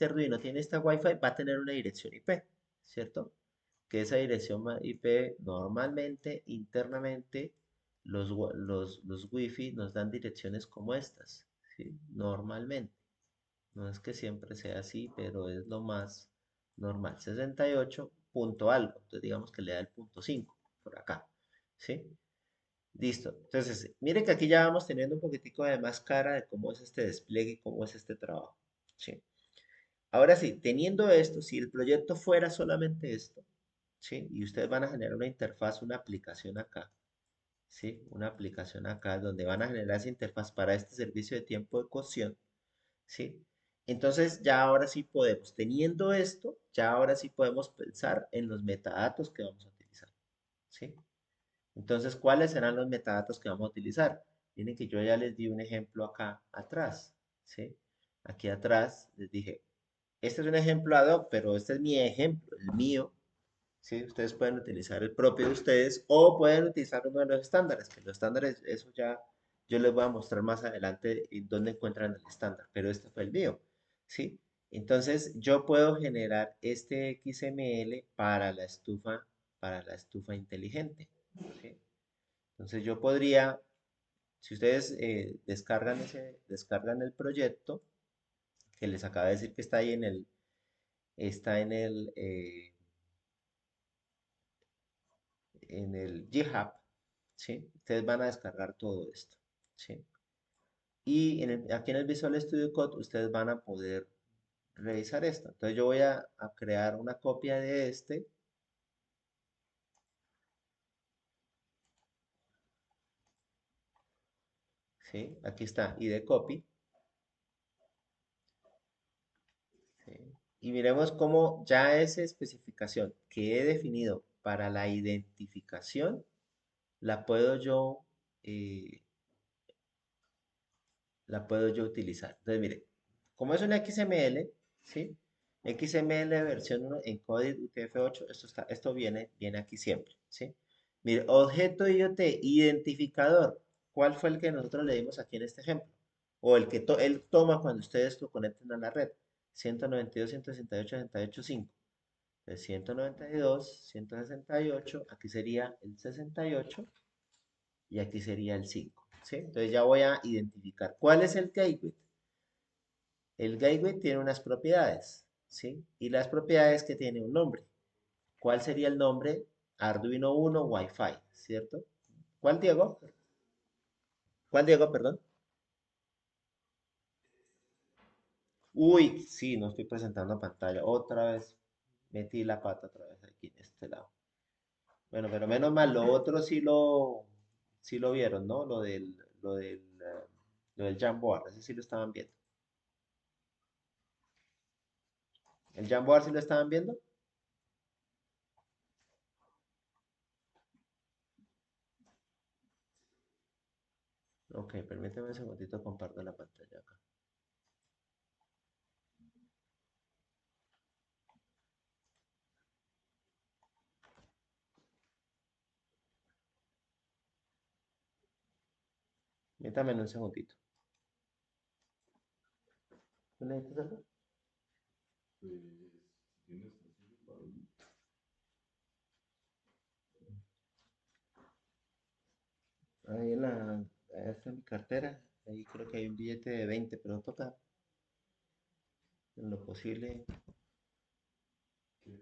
Arduino tiene esta Wi-Fi, va a tener una dirección IP, ¿cierto? Que esa dirección IP normalmente, internamente, los Wi-Fi nos dan direcciones como estas, ¿sí? Normalmente. No es que siempre sea así, pero es lo más normal. 68 punto algo. Entonces digamos que le da el punto 5 por acá, ¿sí? Listo. Entonces, miren que aquí ya vamos teniendo un poquitico de más cara de cómo es este despliegue y cómo es este trabajo, ¿sí? Ahora sí, teniendo esto, si el proyecto fuera solamente esto, ¿sí? Y ustedes van a generar una interfaz, una aplicación acá, ¿sí? Una aplicación acá donde van a generar esa interfaz para este servicio de tiempo de cocción, ¿sí? Entonces ya ahora sí podemos, teniendo esto, ya ahora sí podemos pensar en los metadatos que vamos a utilizar, ¿sí? Entonces, ¿cuáles serán los metadatos que vamos a utilizar? Miren que yo ya les di un ejemplo acá atrás, ¿sí? Aquí atrás les dije, este es un ejemplo ad hoc, pero este es mi ejemplo, el mío, ¿sí? Ustedes pueden utilizar el propio de ustedes o pueden utilizar uno de los estándares, que los estándares, eso ya yo les voy a mostrar más adelante en dónde encuentran el estándar, pero este fue el mío, ¿sí? Entonces yo puedo generar este XML para la estufa inteligente, ¿sí? Entonces yo podría, Si ustedes descargan el proyecto, que les acaba de decir que está ahí en el GitHub, ¿sí? Ustedes van a descargar todo esto, ¿sí? Y aquí en el Visual Studio Code ustedes van a poder revisar esto. Entonces yo voy a crear una copia de este, ¿sí? Aquí está, ID copy, ¿sí? Y miremos cómo ya esa especificación que he definido para la identificación, la puedo yo, eh, la puedo yo utilizar. Entonces, mire, como es un XML, ¿sí? XML versión 1 encoded UTF-8, esto viene aquí siempre, ¿sí? Mire, objeto IoT, identificador. ¿Cuál fue el que nosotros le dimos aquí en este ejemplo? O el que él toma cuando ustedes lo conecten a la red. 192.168.68.5. Entonces, 192.168, aquí sería el 68 y aquí sería el 5, ¿sí? Entonces ya voy a identificar cuál es el gateway. El gateway tiene unas propiedades, ¿sí? Y las propiedades que tiene un nombre. ¿Cuál sería el nombre? Arduino 1 Wi-Fi, ¿cierto? ¿Cuál, Diego? ¿Cuál, Diego, perdón? Uy, sí, no estoy presentando pantalla. Otra vez metí la pata otra vez aquí en este lado. Bueno, pero menos mal, lo otro sí lo vieron, ¿no? Lo del Jamboard, ese sí lo estaban viendo. ¿El Jamboard sí lo estaban viendo? Ok, permíteme un segundito, comparto la pantalla acá. Permítame un segundito. ¿Tú necesitas algo? Ahí ahí está mi cartera. Ahí creo que hay un billete de 20, pero toca en lo posible.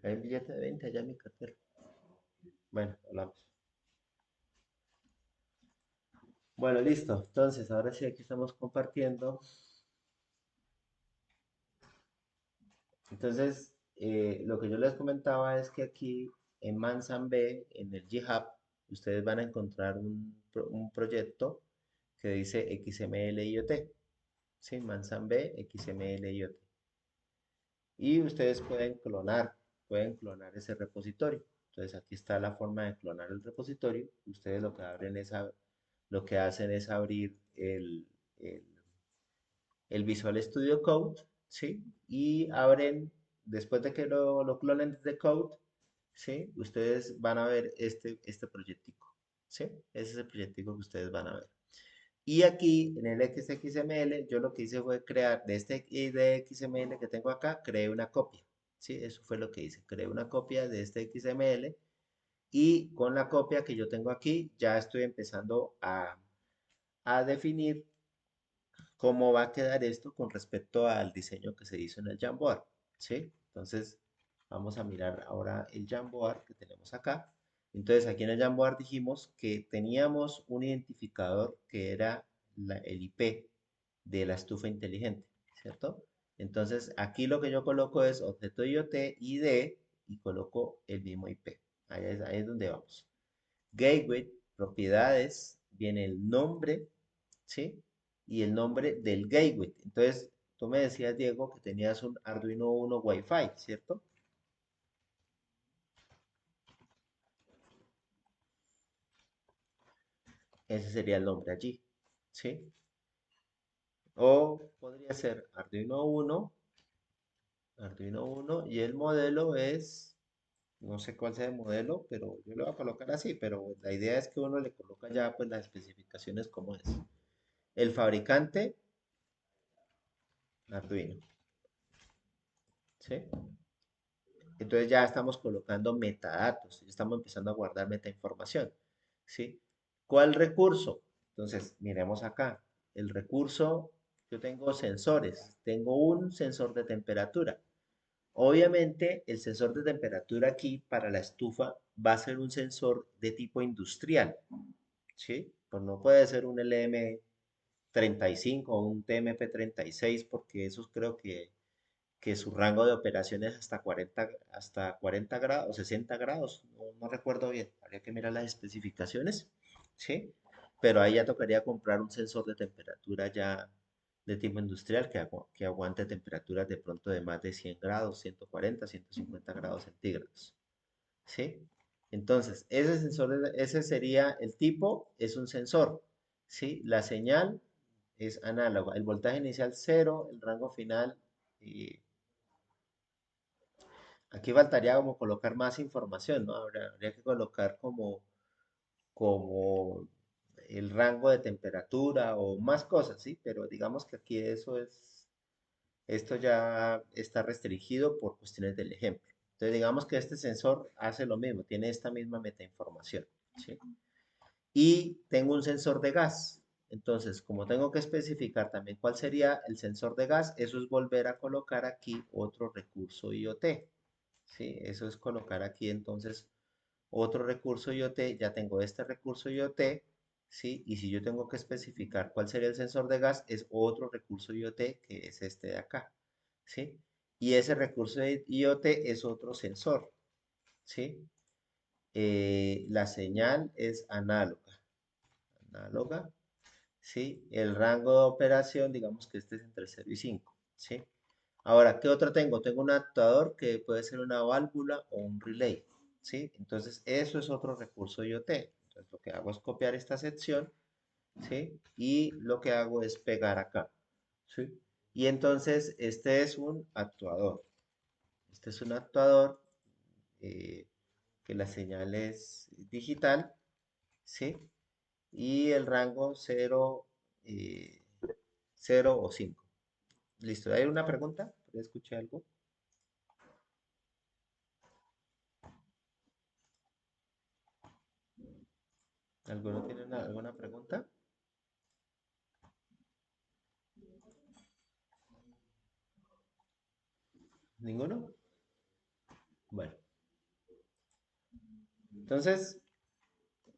Hay un billete de 20 allá en mi cartera. Bueno, hablamos. Bueno, listo. Entonces, ahora sí, aquí estamos compartiendo. Entonces, lo que yo les comentaba es que aquí en Mansan-B, en el GitHub, ustedes van a encontrar un proyecto que dice XML IoT. Sí, Mansan-B, XML IoT. Y ustedes pueden clonar ese repositorio. Entonces aquí está la forma de clonar el repositorio. Ustedes lo que hacen es abrir el Visual Studio Code, ¿sí? Y abren, después de que lo clonen desde Code, ¿sí? Ustedes van a ver este proyectico, ¿sí? Ese es el proyectico que ustedes van a ver. Y aquí en el XXML, yo lo que hice fue crear de este de XML que tengo acá, creé una copia. Sí, eso fue lo que hice. Creé una copia de este XML y con la copia que yo tengo aquí, ya estoy empezando a definir cómo va a quedar esto con respecto al diseño que se hizo en el Jamboard. ¿Sí? Entonces, vamos a mirar ahora el Jamboard que tenemos acá. Entonces, aquí en el Jamboard dijimos que teníamos un identificador que era el IP de la estufa inteligente, ¿cierto? Entonces, aquí lo que yo coloco es objeto IoT, ID, y coloco el mismo IP. Ahí es donde vamos. Gateway, propiedades, viene el nombre, ¿sí? Y el nombre del gateway. Entonces, tú me decías, Diego, que tenías un Arduino 1 Wi-Fi, ¿cierto? Ese sería el nombre allí, ¿sí? O podría ser Arduino 1 y el modelo es, no sé cuál sea el modelo, pero yo le voy a colocar así, pero la idea es que uno le coloca ya pues las especificaciones como es. El fabricante, Arduino, ¿sí? Entonces ya estamos colocando metadatos, ya estamos empezando a guardar metainformación, ¿sí? ¿Cuál recurso? Entonces, miremos acá. El recurso, yo tengo sensores. Tengo un sensor de temperatura. Obviamente, el sensor de temperatura aquí para la estufa va a ser un sensor de tipo industrial, ¿sí? Pues no puede ser un LM35 o un TMP36 porque esos creo que su rango de operación es hasta 40 grados o 60 grados, no recuerdo bien, habría que mirar las especificaciones, ¿sí? Pero ahí ya tocaría comprar un sensor de temperatura ya de tipo industrial que aguante temperaturas de pronto de más de 100 grados, 140, 150 grados centígrados, ¿sí? Entonces, ese sensor, ese sería el tipo, es un sensor, ¿sí? La señal es análoga, el voltaje inicial cero, el rango final eh, aquí faltaría como colocar más información, ¿no? Habría que colocar como el rango de temperatura o más cosas, ¿sí? Pero digamos que aquí esto ya está restringido por cuestiones del ejemplo. Entonces digamos que este sensor hace lo mismo, tiene esta misma metainformación, ¿sí? Y tengo un sensor de gas. Entonces, como tengo que especificar también cuál sería el sensor de gas, eso es volver a colocar aquí otro recurso IoT. ¿Sí? Eso es colocar aquí entonces otro recurso IoT, ya tengo este recurso IoT, ¿sí? Y si yo tengo que especificar cuál sería el sensor de gas, es otro recurso IoT que es este de acá, ¿sí? Y ese recurso de IoT es otro sensor, ¿sí? La señal es análoga, ¿sí? El rango de operación, digamos que este es entre 0 y 5, ¿sí? Ahora, ¿qué otro tengo? Tengo un actuador que puede ser una válvula o un relay, ¿sí? Entonces, eso es otro recurso IoT. Entonces, lo que hago es copiar esta sección, ¿sí? Y lo que hago es pegar acá, ¿sí? Y entonces, este es un actuador. Este es un actuador eh, que la señal es digital, ¿sí? Y el rango 0, eh, 0 o 5. ¿Listo? ¿Hay una pregunta? ¿Escuché algo? ¿Alguno tiene alguna pregunta? ¿Ninguno? Bueno, entonces,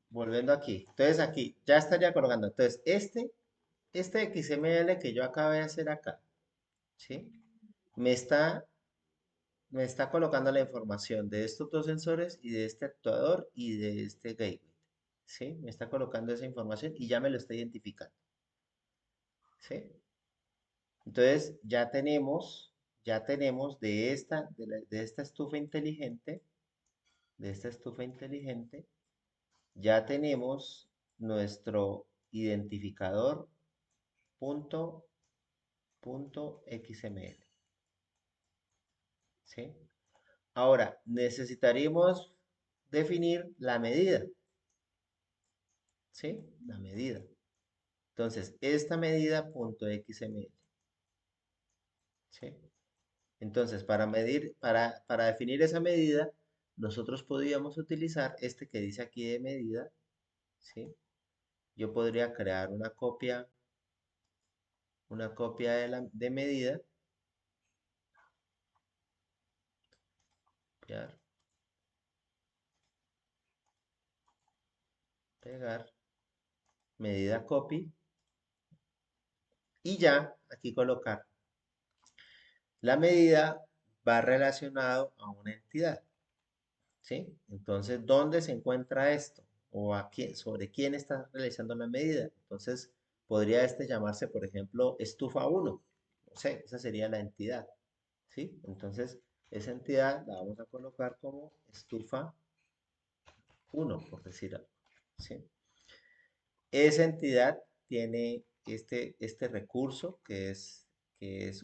volviendo aquí. Entonces, aquí ya estaría colocando. Entonces, este XML que yo acabé de hacer acá, ¿sí? Me está, me está colocando la información de estos dos sensores y de este actuador y de este gateway, ¿sí? Me está colocando esa información y ya me lo está identificando, ¿sí? Entonces, ya tenemos de esta estufa inteligente, de esta estufa inteligente, ya tenemos nuestro identificador punto, punto XML, ¿sí? Ahora, necesitaríamos definir la medida, ¿sí? La medida. Entonces, esta medida punto XML, ¿sí? Entonces, para definir esa medida, nosotros podríamos utilizar este que dice aquí de medida, ¿sí? Yo podría crear una copia de medida, copiar, pegar, medida copy, y ya aquí colocar. La medida va relacionado a una entidad, ¿sí? Entonces, ¿dónde se encuentra esto? ¿O sobre quién está realizando la medida? Entonces, podría este llamarse, por ejemplo, estufa uno. No sé, esa sería la entidad, ¿sí? Entonces, esa entidad la vamos a colocar como estufa uno, por decir algo, ¿sí? Esa entidad tiene este recurso que es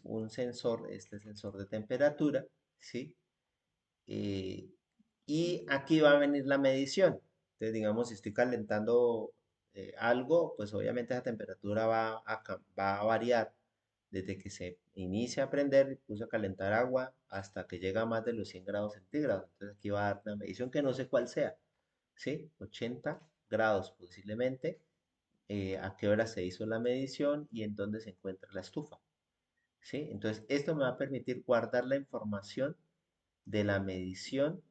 un sensor, este sensor de temperatura, ¿sí? Eh, y aquí va a venir la medición. Entonces, digamos, si estoy calentando algo, pues obviamente esa temperatura va a variar desde que se inicia a prender, puse a calentar agua, hasta que llega a más de los 100 grados centígrados. Entonces aquí va a dar una medición que no sé cuál sea, ¿sí? 80 grados posiblemente a qué hora se hizo la medición y en dónde se encuentra la estufa. ¿Sí? Entonces, esto me va a permitir guardar la información de la medición,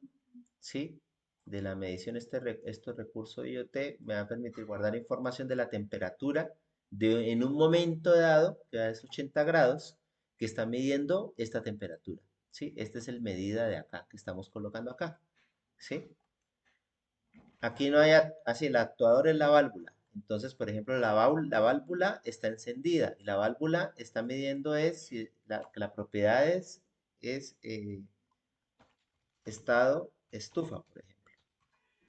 ¿sí? De la medición, estos recursos IoT me va a permitir guardar información de la temperatura en un momento dado, que es 80 grados, que está midiendo esta temperatura, ¿sí? Esta es el medida de acá que estamos colocando acá, ¿sí? Aquí no hay, así, el actuador es la válvula. Entonces, por ejemplo, la válvula está encendida y la válvula está midiendo es si que la propiedad es estado estufa, por ejemplo.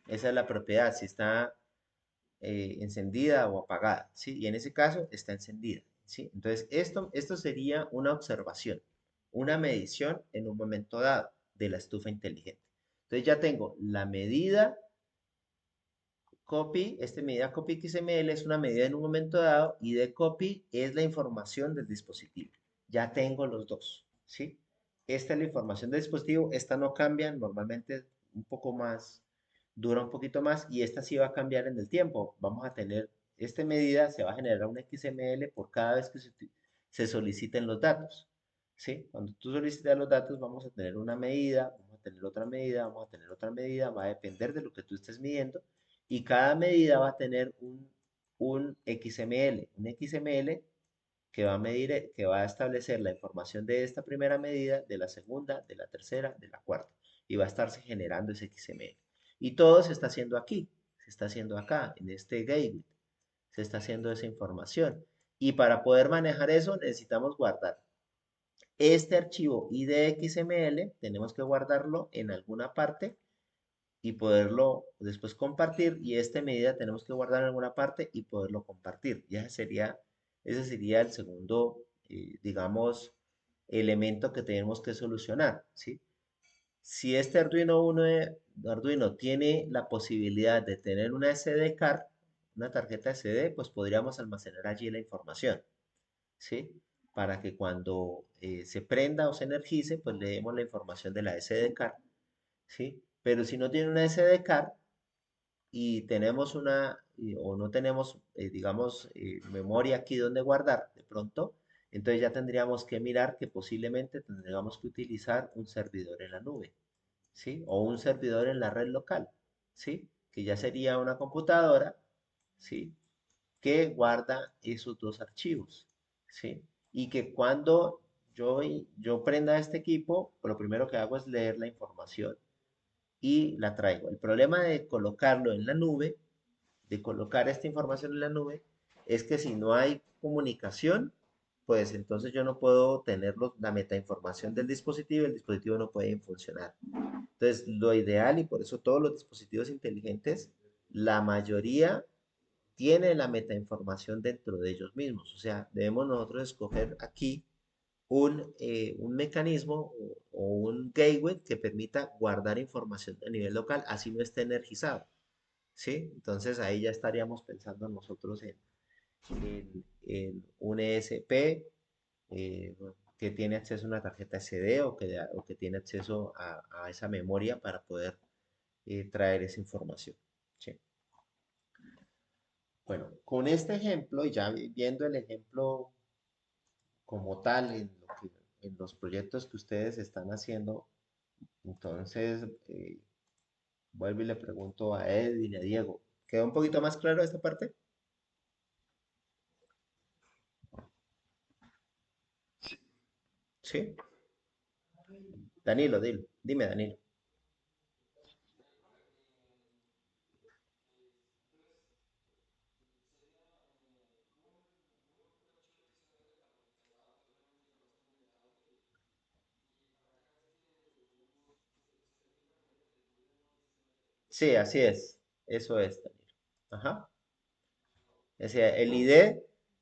Esa es la propiedad, si está encendida o apagada, ¿sí? Y en ese caso está encendida, ¿sí? Entonces, esto sería una observación, una medición en un momento dado de la estufa inteligente. Entonces ya tengo la medida copy, medida copy XML es una medida en un momento dado y de copy es la información del dispositivo. Ya tengo los dos, ¿sí? Esta es la información del dispositivo, esta no cambia, normalmente un poco más, dura un poquito más y esta sí va a cambiar en el tiempo. Vamos a tener, esta medida se va a generar un XML por cada vez que se soliciten los datos, ¿sí? Cuando tú solicitas los datos vamos a tener una medida, vamos a tener otra medida, vamos a tener otra medida, va a depender de lo que tú estés midiendo y cada medida va a tener un XML, un XML que va a medir, que va a establecer la información de esta primera medida, de la segunda, de la tercera, de la cuarta, y va a estarse generando ese XML. Y todo se está haciendo aquí, se está haciendo acá, en este gateway, se está haciendo esa información. Y para poder manejar eso necesitamos guardar este archivo IDXML, tenemos que guardarlo en alguna parte y poderlo después compartir y esta medida tenemos que guardar en alguna parte y poderlo compartir. Y ese sería el segundo, digamos, elemento que tenemos que solucionar, ¿sí? Si este Arduino tiene la posibilidad de tener una SD card, una tarjeta SD, pues podríamos almacenar allí la información, ¿sí? Para que cuando se prenda o se energice, pues le demos la información de la SD card, ¿sí? Pero si no tiene una SD card, y tenemos o no tenemos, digamos, memoria aquí donde guardar de pronto, entonces ya tendríamos que mirar que posiblemente tendríamos que utilizar un servidor en la nube, ¿sí? O un servidor en la red local, ¿sí? Que ya sería una computadora, ¿sí? Que guarda esos dos archivos, ¿sí? Y que cuando yo prenda este equipo, lo primero que hago es leer la información y la traigo. El problema de colocarlo en la nube, de colocar esta información en la nube, es que si no hay comunicación, pues entonces yo no puedo tener la metainformación del dispositivo, el dispositivo no puede funcionar. Entonces, lo ideal, y por eso todos los dispositivos inteligentes, la mayoría tiene la metainformación dentro de ellos mismos. O sea, debemos nosotros escoger aquí un mecanismo o un gateway que permita guardar información a nivel local, así no esté energizado, ¿sí? Entonces ahí ya estaríamos pensando nosotros en un ESP que tiene acceso a una tarjeta SD o que tiene acceso a esa memoria para poder traer esa información, ¿sí? Bueno, con este ejemplo, y ya viendo el ejemplo como tal en los proyectos que ustedes están haciendo, entonces vuelvo y le pregunto a Edwin y a Diego, ¿quedó un poquito más claro esta parte? Sí. Danilo, dime Danilo. Sí, así es. Eso es, Danilo. Ajá. O sea, el ID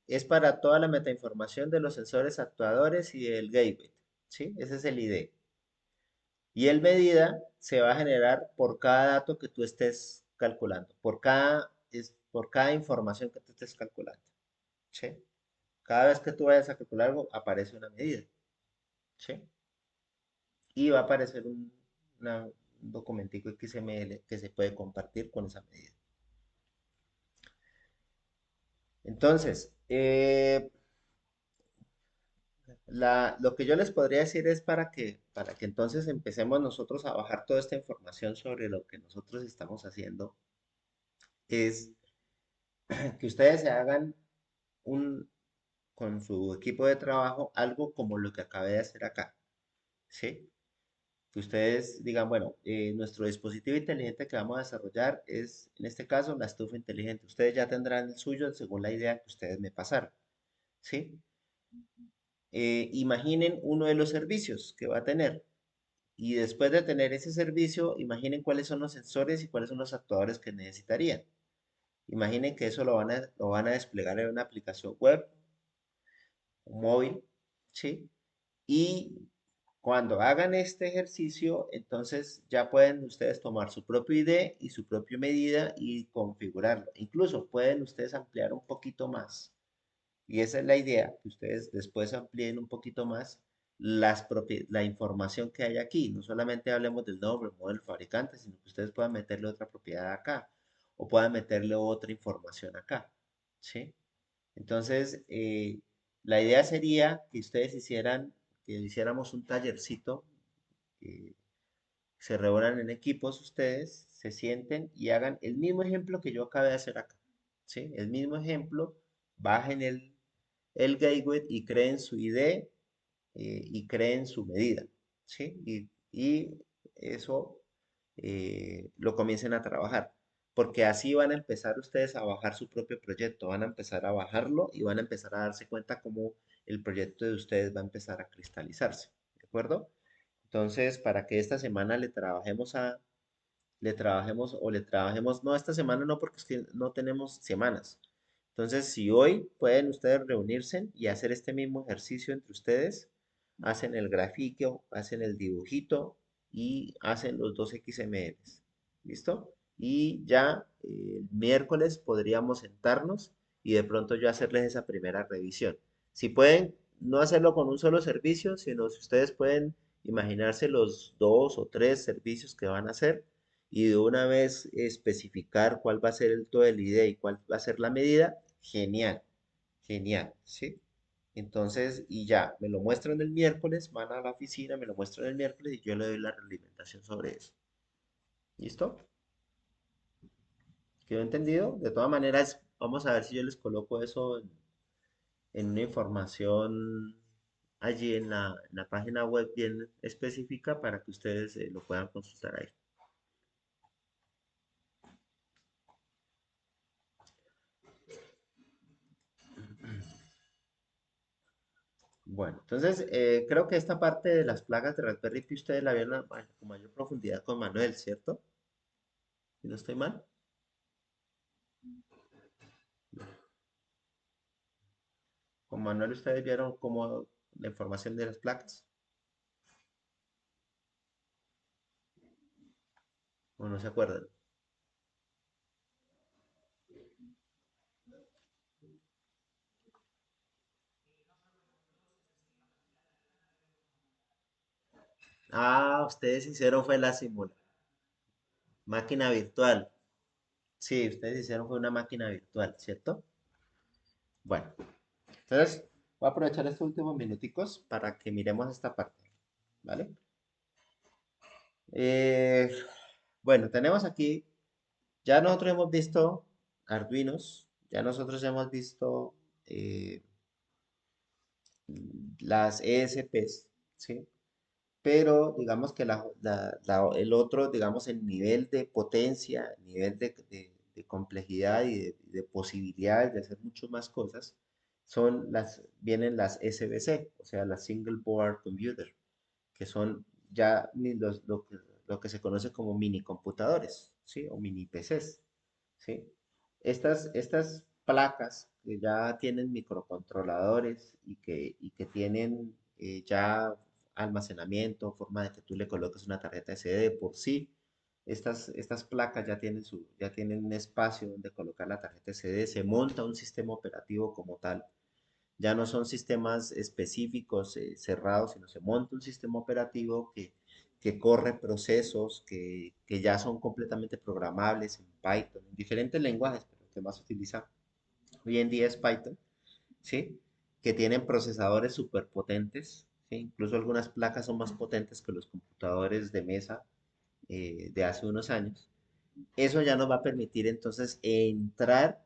es para toda la metainformación de los sensores actuadores y el gateway. ¿Sí? Ese es el ID. Y el medida se va a generar por cada dato que tú estés calculando, por cada información que tú estés calculando. ¿Sí? Cada vez que tú vayas a calcular algo, aparece una medida. ¿Sí? Y va a aparecer un documentico XML que se puede compartir con esa medida. Entonces, lo que yo les podría decir es para que entonces empecemos nosotros a bajar toda esta información sobre lo que nosotros estamos haciendo, es que ustedes se hagan un, con su equipo de trabajo algo como lo que acabé de hacer acá, ¿sí? Que ustedes digan, bueno, nuestro dispositivo inteligente que vamos a desarrollar es, en este caso, la estufa inteligente. Ustedes ya tendrán el suyo según la idea que ustedes me pasaron, ¿sí? Imaginen uno de los servicios que va a tener. Y después de tener ese servicio, imaginen cuáles son los sensores y cuáles son los actuadores que necesitarían. Imaginen que eso lo van a desplegar en una aplicación web, un móvil, ¿sí? Y cuando hagan este ejercicio, entonces ya pueden ustedes tomar su propio ID y su propia medida y configurarlo. Incluso pueden ustedes ampliar un poquito más. Y esa es la idea, que ustedes después amplíen un poquito más la información que hay aquí. No solamente hablemos del nombre, modelo, fabricante, sino que ustedes puedan meterle otra propiedad acá o puedan meterle otra información acá. ¿Sí? Entonces, la idea sería que ustedes que hiciéramos un tallercito, eh, se reúnan en equipos ustedes, se sienten y hagan el mismo ejemplo que yo acabé de hacer acá. ¿Sí? El mismo ejemplo, bajen el gateway y creen su ID y creen su medida, ¿sí? Y eso lo comiencen a trabajar, porque así van a empezar ustedes a bajar su propio proyecto, van a empezar a bajarlo y van a empezar a darse cuenta cómo el proyecto de ustedes va a empezar a cristalizarse, ¿de acuerdo? Entonces, para que esta semana le trabajemos, no, esta semana no, porque es que no tenemos semanas. Entonces, si hoy pueden ustedes reunirse y hacer este mismo ejercicio entre ustedes, hacen el grafiqueo, hacen el dibujito y hacen los dos XMLs. ¿Listo? Y ya el miércoles podríamos sentarnos y de pronto yo hacerles esa primera revisión. Si pueden no hacerlo con un solo servicio, sino si ustedes pueden imaginarse los dos o tres servicios que van a hacer y de una vez especificar cuál va a ser todo el ID y cuál va a ser la medida, genial, genial, ¿sí? Entonces, y ya, me lo muestran el miércoles, van a la oficina, me lo muestran el miércoles y yo le doy la realimentación sobre eso. ¿Listo? ¿Quedó entendido? De todas maneras, vamos a ver si yo les coloco eso en una información allí en la página web bien específica para que ustedes lo puedan consultar ahí. Bueno, entonces creo que esta parte de las plagas de Raspberry Pi ustedes la vieron con mayor profundidad con Manuel, ¿cierto? Si no estoy mal. Con Manuel ustedes vieron como la información de las placas, o no se acuerdan. Ah, ustedes hicieron fue la simulación, máquina virtual. Sí, ustedes hicieron fue una máquina virtual, ¿cierto? Bueno, entonces voy a aprovechar estos últimos minuticos para que miremos esta parte, ¿vale? Eh, bueno, tenemos aquí, ya nosotros hemos visto Arduinos, ya nosotros hemos visto eh, las ESPs, ¿sí? Pero digamos que el otro, digamos, el nivel de potencia, el nivel de complejidad de posibilidades de hacer mucho más cosas, vienen las SBC, o sea, las Single Board Computer, que son ya lo que se conoce como mini computadores, ¿sí? O mini PCs, ¿sí? Estas placas que ya tienen microcontroladores y que tienen ya almacenamiento, forma de que tú le coloques una tarjeta SD de por sí. Estas placas ya tienen un espacio donde colocar la tarjeta SD, se monta un sistema operativo como tal. Ya no son sistemas específicos cerrados, sino se monta un sistema operativo que corre procesos que ya son completamente programables en Python, en diferentes lenguajes, pero que más se utiliza. hoy en día es Python, ¿sí? Que tienen procesadores súper potentes, ¿sí? Incluso algunas placas son más potentes que los computadores de mesa de hace unos años. Eso ya nos va a permitir entonces entrar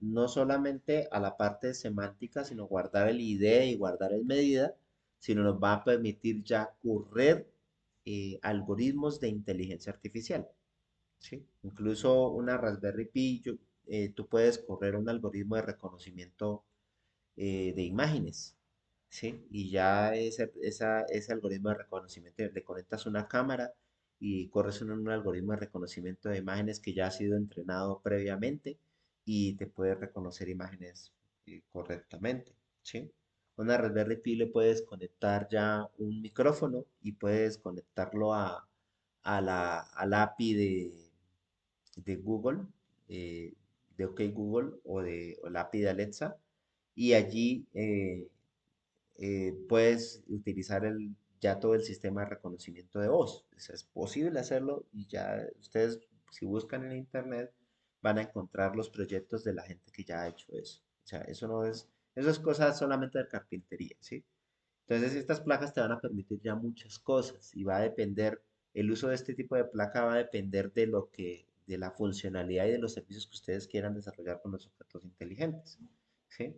no solamente a la parte semántica, sino guardar el ID y guardar el medida, sino nos va a permitir ya correr algoritmos de inteligencia artificial, ¿sí? Incluso una Raspberry Pi, tú puedes correr un algoritmo de reconocimiento de imágenes, ¿sí? Y ya ese algoritmo de reconocimiento, le conectas una cámara y corres un algoritmo de reconocimiento de imágenes que ya ha sido entrenado previamente y te puede reconocer imágenes correctamente, ¿sí? Una Raspberry Pi le puedes conectar ya un micrófono y puedes conectarlo al API de Google, eh, de OK Google o la API de Alexa, y allí puedes utilizar ya todo el sistema de reconocimiento de voz. O sea, es posible hacerlo y ya ustedes, si buscan en internet, van a encontrar los proyectos de la gente que ya ha hecho eso. O sea, eso es cosa solamente de carpintería, ¿sí? Entonces, estas placas te van a permitir ya muchas cosas y va a depender, el uso de este tipo de placa va a depender de la funcionalidad y de los servicios que ustedes quieran desarrollar con los objetos inteligentes, ¿sí?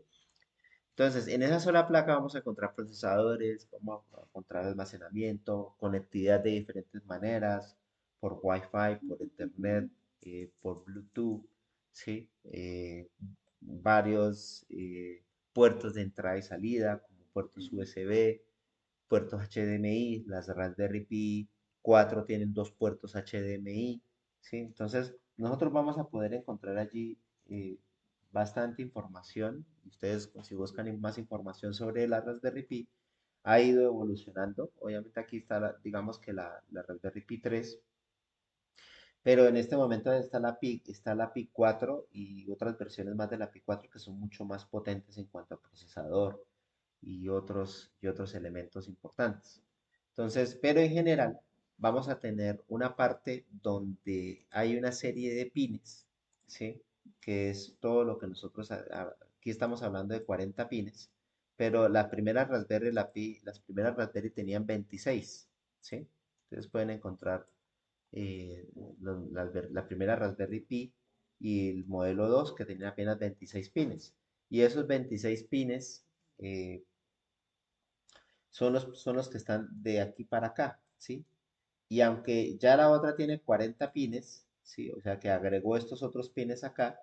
Entonces, en esa sola placa vamos a encontrar procesadores, vamos a encontrar almacenamiento, conectividad de diferentes maneras, por Wi-Fi, por Ethernet, por Bluetooth, ¿sí? Varios puertos de entrada y salida, como puertos USB, puertos HDMI, las Raspberry Pi 4 tienen dos puertos HDMI, ¿sí? Entonces, nosotros vamos a poder encontrar allí bastante información. Ustedes, si buscan más información sobre la Raspberry Pi, ha ido evolucionando. Obviamente aquí está, digamos que la Raspberry Pi 3, pero en este momento está la Pi 4 y otras versiones más de la Pi 4 que son mucho más potentes en cuanto a procesador y otros elementos importantes. Entonces, pero en general vamos a tener una parte donde hay una serie de pines, ¿sí? Que es todo lo que nosotros, aquí estamos hablando de 40 pines, pero la primera Raspberry, las primeras Raspberry tenían 26, ¿sí? Ustedes pueden encontrar eh, la primera Raspberry Pi y el modelo 2 que tenía apenas 26 pines. Y esos 26 pines eh, son los que están de aquí para acá, ¿sí? Y aunque ya la otra tiene 40 pines, ¿sí? O sea que agregó estos otros pines acá,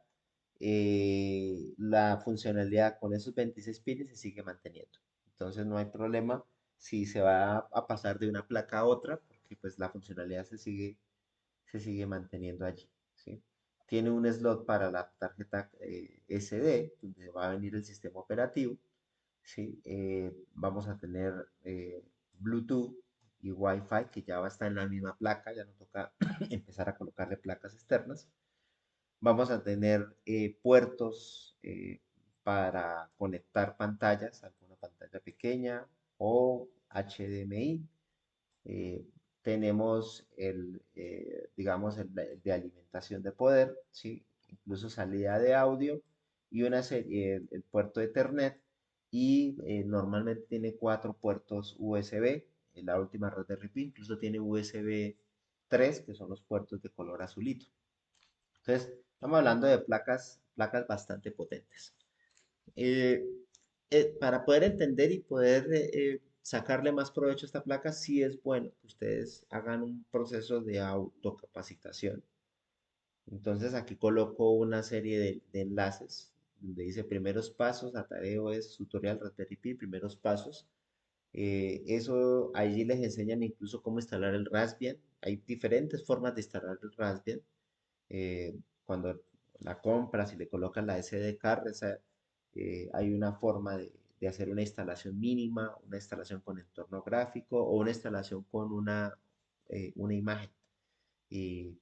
la funcionalidad con esos 26 pines se sigue manteniendo. Entonces no hay problema si se va a pasar de una placa a otra, porque pues la funcionalidad se sigue manteniendo allí, ¿sí? Tiene un slot para la tarjeta SD, donde va a venir el sistema operativo, ¿sí? Vamos a tener Bluetooth y Wi-Fi, que ya va a estar en la misma placa, ya no toca empezar a colocarle placas externas. Vamos a tener puertos para conectar pantallas, alguna pantalla pequeña o HDMI. eh, Tenemos digamos, el de alimentación de poder, ¿sí? Incluso salida de audio y una serie, el puerto Ethernet y normalmente tiene cuatro puertos USB. La última Raspberry Pi incluso tiene USB 3, que son los puertos de color azulito. Entonces, estamos hablando de placas bastante potentes. Eh, para poder entender y poder sacarle más provecho a esta placa, sí es bueno que ustedes hagan un proceso de autocapacitación. Entonces aquí coloco una serie de enlaces donde dice primeros pasos, Atareo es tutorial Raspberry Pi, primeros pasos. Eso allí les enseñan incluso cómo instalar el Raspbian. Hay diferentes formas de instalar el Raspbian. Cuando la compras y le colocas la SD card, hay una forma de hacer una instalación mínima, una instalación con entorno gráfico o una instalación con una imagen. Y,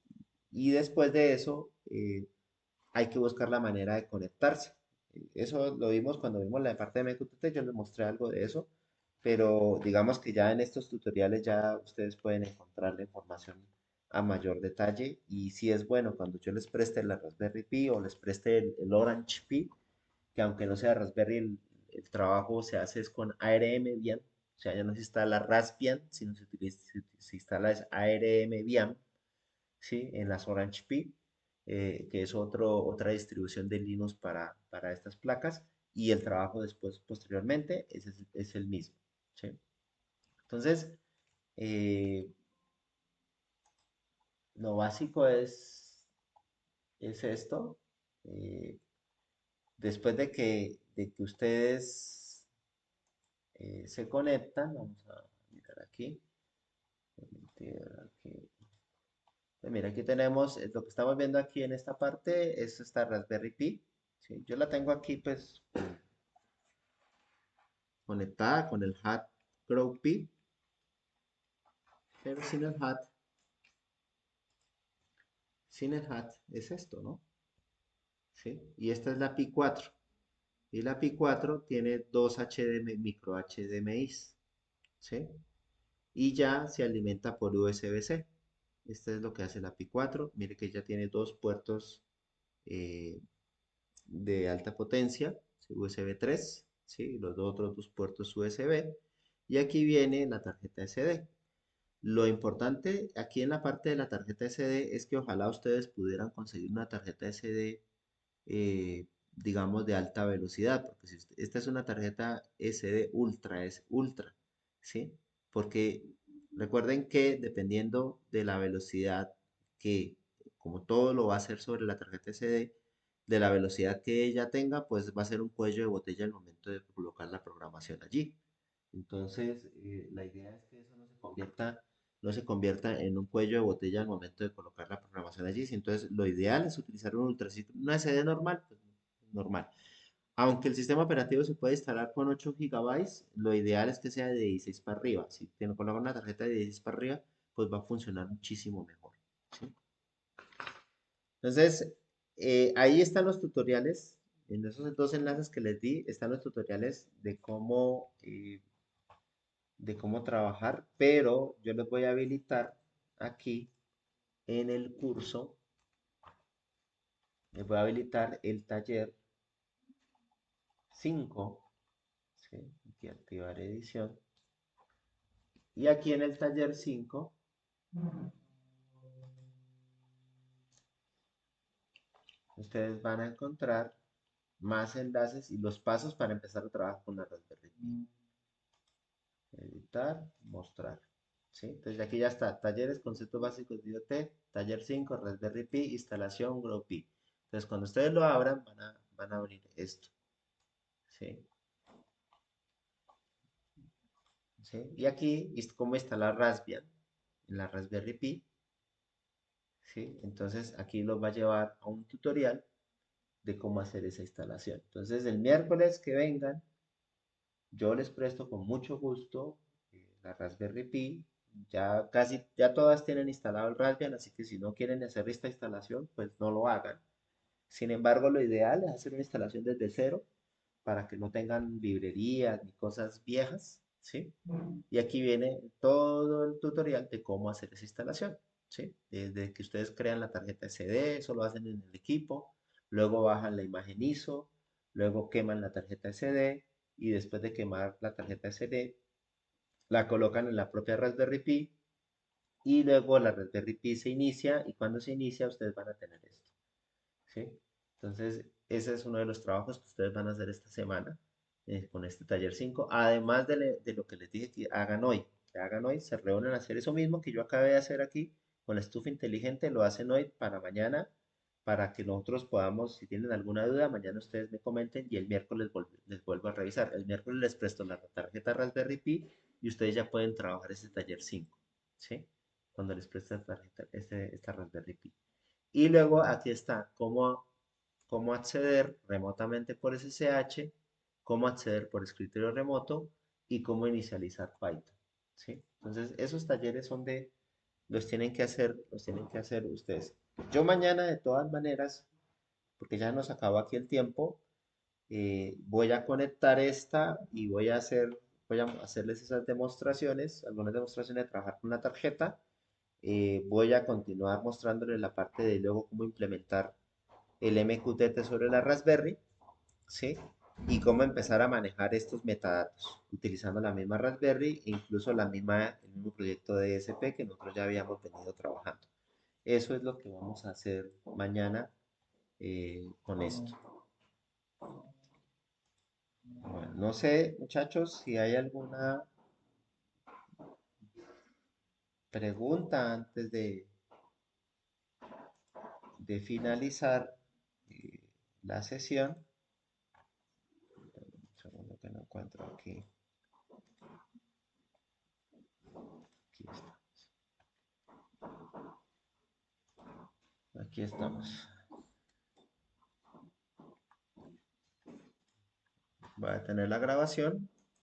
y después de eso, hay que buscar la manera de conectarse. Eso lo vimos cuando vimos la parte de MQTT, yo les mostré algo de eso, pero digamos que ya en estos tutoriales ya ustedes pueden encontrar la información a mayor detalle y si es bueno cuando yo les preste la Raspberry Pi o les preste el Orange Pi, que aunque no sea Raspberry, el trabajo se hace es con ARM Bian, o sea, ya no se instala Raspbian, sino se instala es ARM Bian, ¿sí? En las Orange Pi, que es otra distribución de Linux para estas placas, y el trabajo después, posteriormente, es el mismo, ¿sí? Entonces, eh, lo básico es esto. eh, Después de que ustedes se conectan, vamos a mirar aquí. Aquí. Pues mira, aquí tenemos lo que estamos viendo aquí en esta parte, es esta Raspberry Pi. ¿Sí? Yo la tengo aquí pues conectada con el hat Grow Pi, pero sin el hat es esto, ¿no? ¿Sí? Y esta es la Pi 4. Y la Pi 4 tiene dos HDMI, micro HDMIs, ¿sí? Y ya se alimenta por USB-C. Esto es lo que hace la Pi 4. Mire que ya tiene dos puertos eh, de alta potencia, ¿sí? USB 3, ¿sí? Los otros dos puertos USB. Y aquí viene la tarjeta SD. Lo importante aquí en la parte de la tarjeta SD es que ojalá ustedes pudieran conseguir una tarjeta SD, digamos, de alta velocidad, porque si esta es una tarjeta SD Ultra, es Ultra, ¿sí? Porque recuerden que dependiendo de la velocidad que, como todo lo va a hacer sobre la tarjeta SD, de la velocidad que ella tenga, pues va a ser un cuello de botella al momento de colocar la programación allí. Entonces, la idea es que eso no se convierta en un cuello de botella al momento de colocar la programación allí. Entonces, lo ideal es utilizar un ultraciclo, una SD normal, pues normal. Aunque el sistema operativo se puede instalar con 8 gigabytes, lo ideal es que sea de 16 para arriba. Si tiene colocan una tarjeta de 16 para arriba, pues va a funcionar muchísimo mejor. ¿Sí? Entonces, ahí están los tutoriales. En esos dos enlaces que les di, están los tutoriales de cómo trabajar, pero yo les voy a habilitar aquí en el curso, les voy a habilitar el taller 5, ¿sí? Aquí activar edición, y aquí en el taller 5 ustedes van a encontrar más enlaces y los pasos para empezar a trabajar con la Raspberry Pi. Editar, mostrar. ¿Sí? Entonces aquí ya está, talleres, conceptos básicos de IoT, taller 5 Raspberry Pi, instalación, Grow Pi. Entonces cuando ustedes lo abran, van a abrir esto. ¿Sí? ¿Sí? Y aquí es cómo instalar Raspbian en la Raspberry Pi. ¿Sí? Entonces aquí los va a llevar a un tutorial de cómo hacer esa instalación. Entonces el miércoles que vengan, yo les presto con mucho gusto la Raspberry Pi. Ya casi, ya todas tienen instalado el Raspbian, así que si no quieren hacer esta instalación, pues no lo hagan. Sin embargo, lo ideal es hacer una instalación desde cero para que no tengan librerías ni cosas viejas, ¿sí? Y aquí viene todo el tutorial de cómo hacer esa instalación, ¿sí? Desde que ustedes crean la tarjeta SD, eso lo hacen en el equipo, luego bajan la imagen ISO, luego queman la tarjeta SD y después de quemar la tarjeta SD, la colocan en la propia Raspberry Pi y luego la Raspberry Pi se inicia y cuando se inicia ustedes van a tener esto, ¿sí? Entonces, ese es uno de los trabajos que ustedes van a hacer esta semana con este taller 5 además de lo que les dije que hagan hoy, se reúnen a hacer eso mismo que yo acabé de hacer aquí con la estufa inteligente, lo hacen hoy para mañana, para que nosotros podamos, si tienen alguna duda, mañana ustedes me comenten y el miércoles les vuelvo a revisar. El miércoles les presto la tarjeta Raspberry Pi y ustedes ya pueden trabajar ese taller 5, ¿sí? Cuando les preste esta tarjeta, esta Raspberry Pi. Y luego aquí está cómo acceder remotamente por SSH, cómo acceder por escritorio remoto y cómo inicializar Python. ¿Sí? Entonces, esos talleres los tienen que hacer ustedes. Yo mañana, de todas maneras, porque ya nos acabó aquí el tiempo, voy a conectar esta y voy a hacerles esas demostraciones, algunas demostraciones de trabajar con una tarjeta. Voy a continuar mostrándoles la parte de luego cómo implementar el MQTT sobre la Raspberry, ¿sí? Y cómo empezar a manejar estos metadatos utilizando la misma Raspberry e incluso el mismo proyecto de ESP que nosotros ya habíamos venido trabajando. Eso es lo que vamos a hacer mañana con esto. Bueno, no sé, muchachos, si hay alguna pregunta antes de finalizar eh, la sesión. Un segundo que no encuentro aquí. Aquí está. Aquí estamos. Voy a tener la grabación.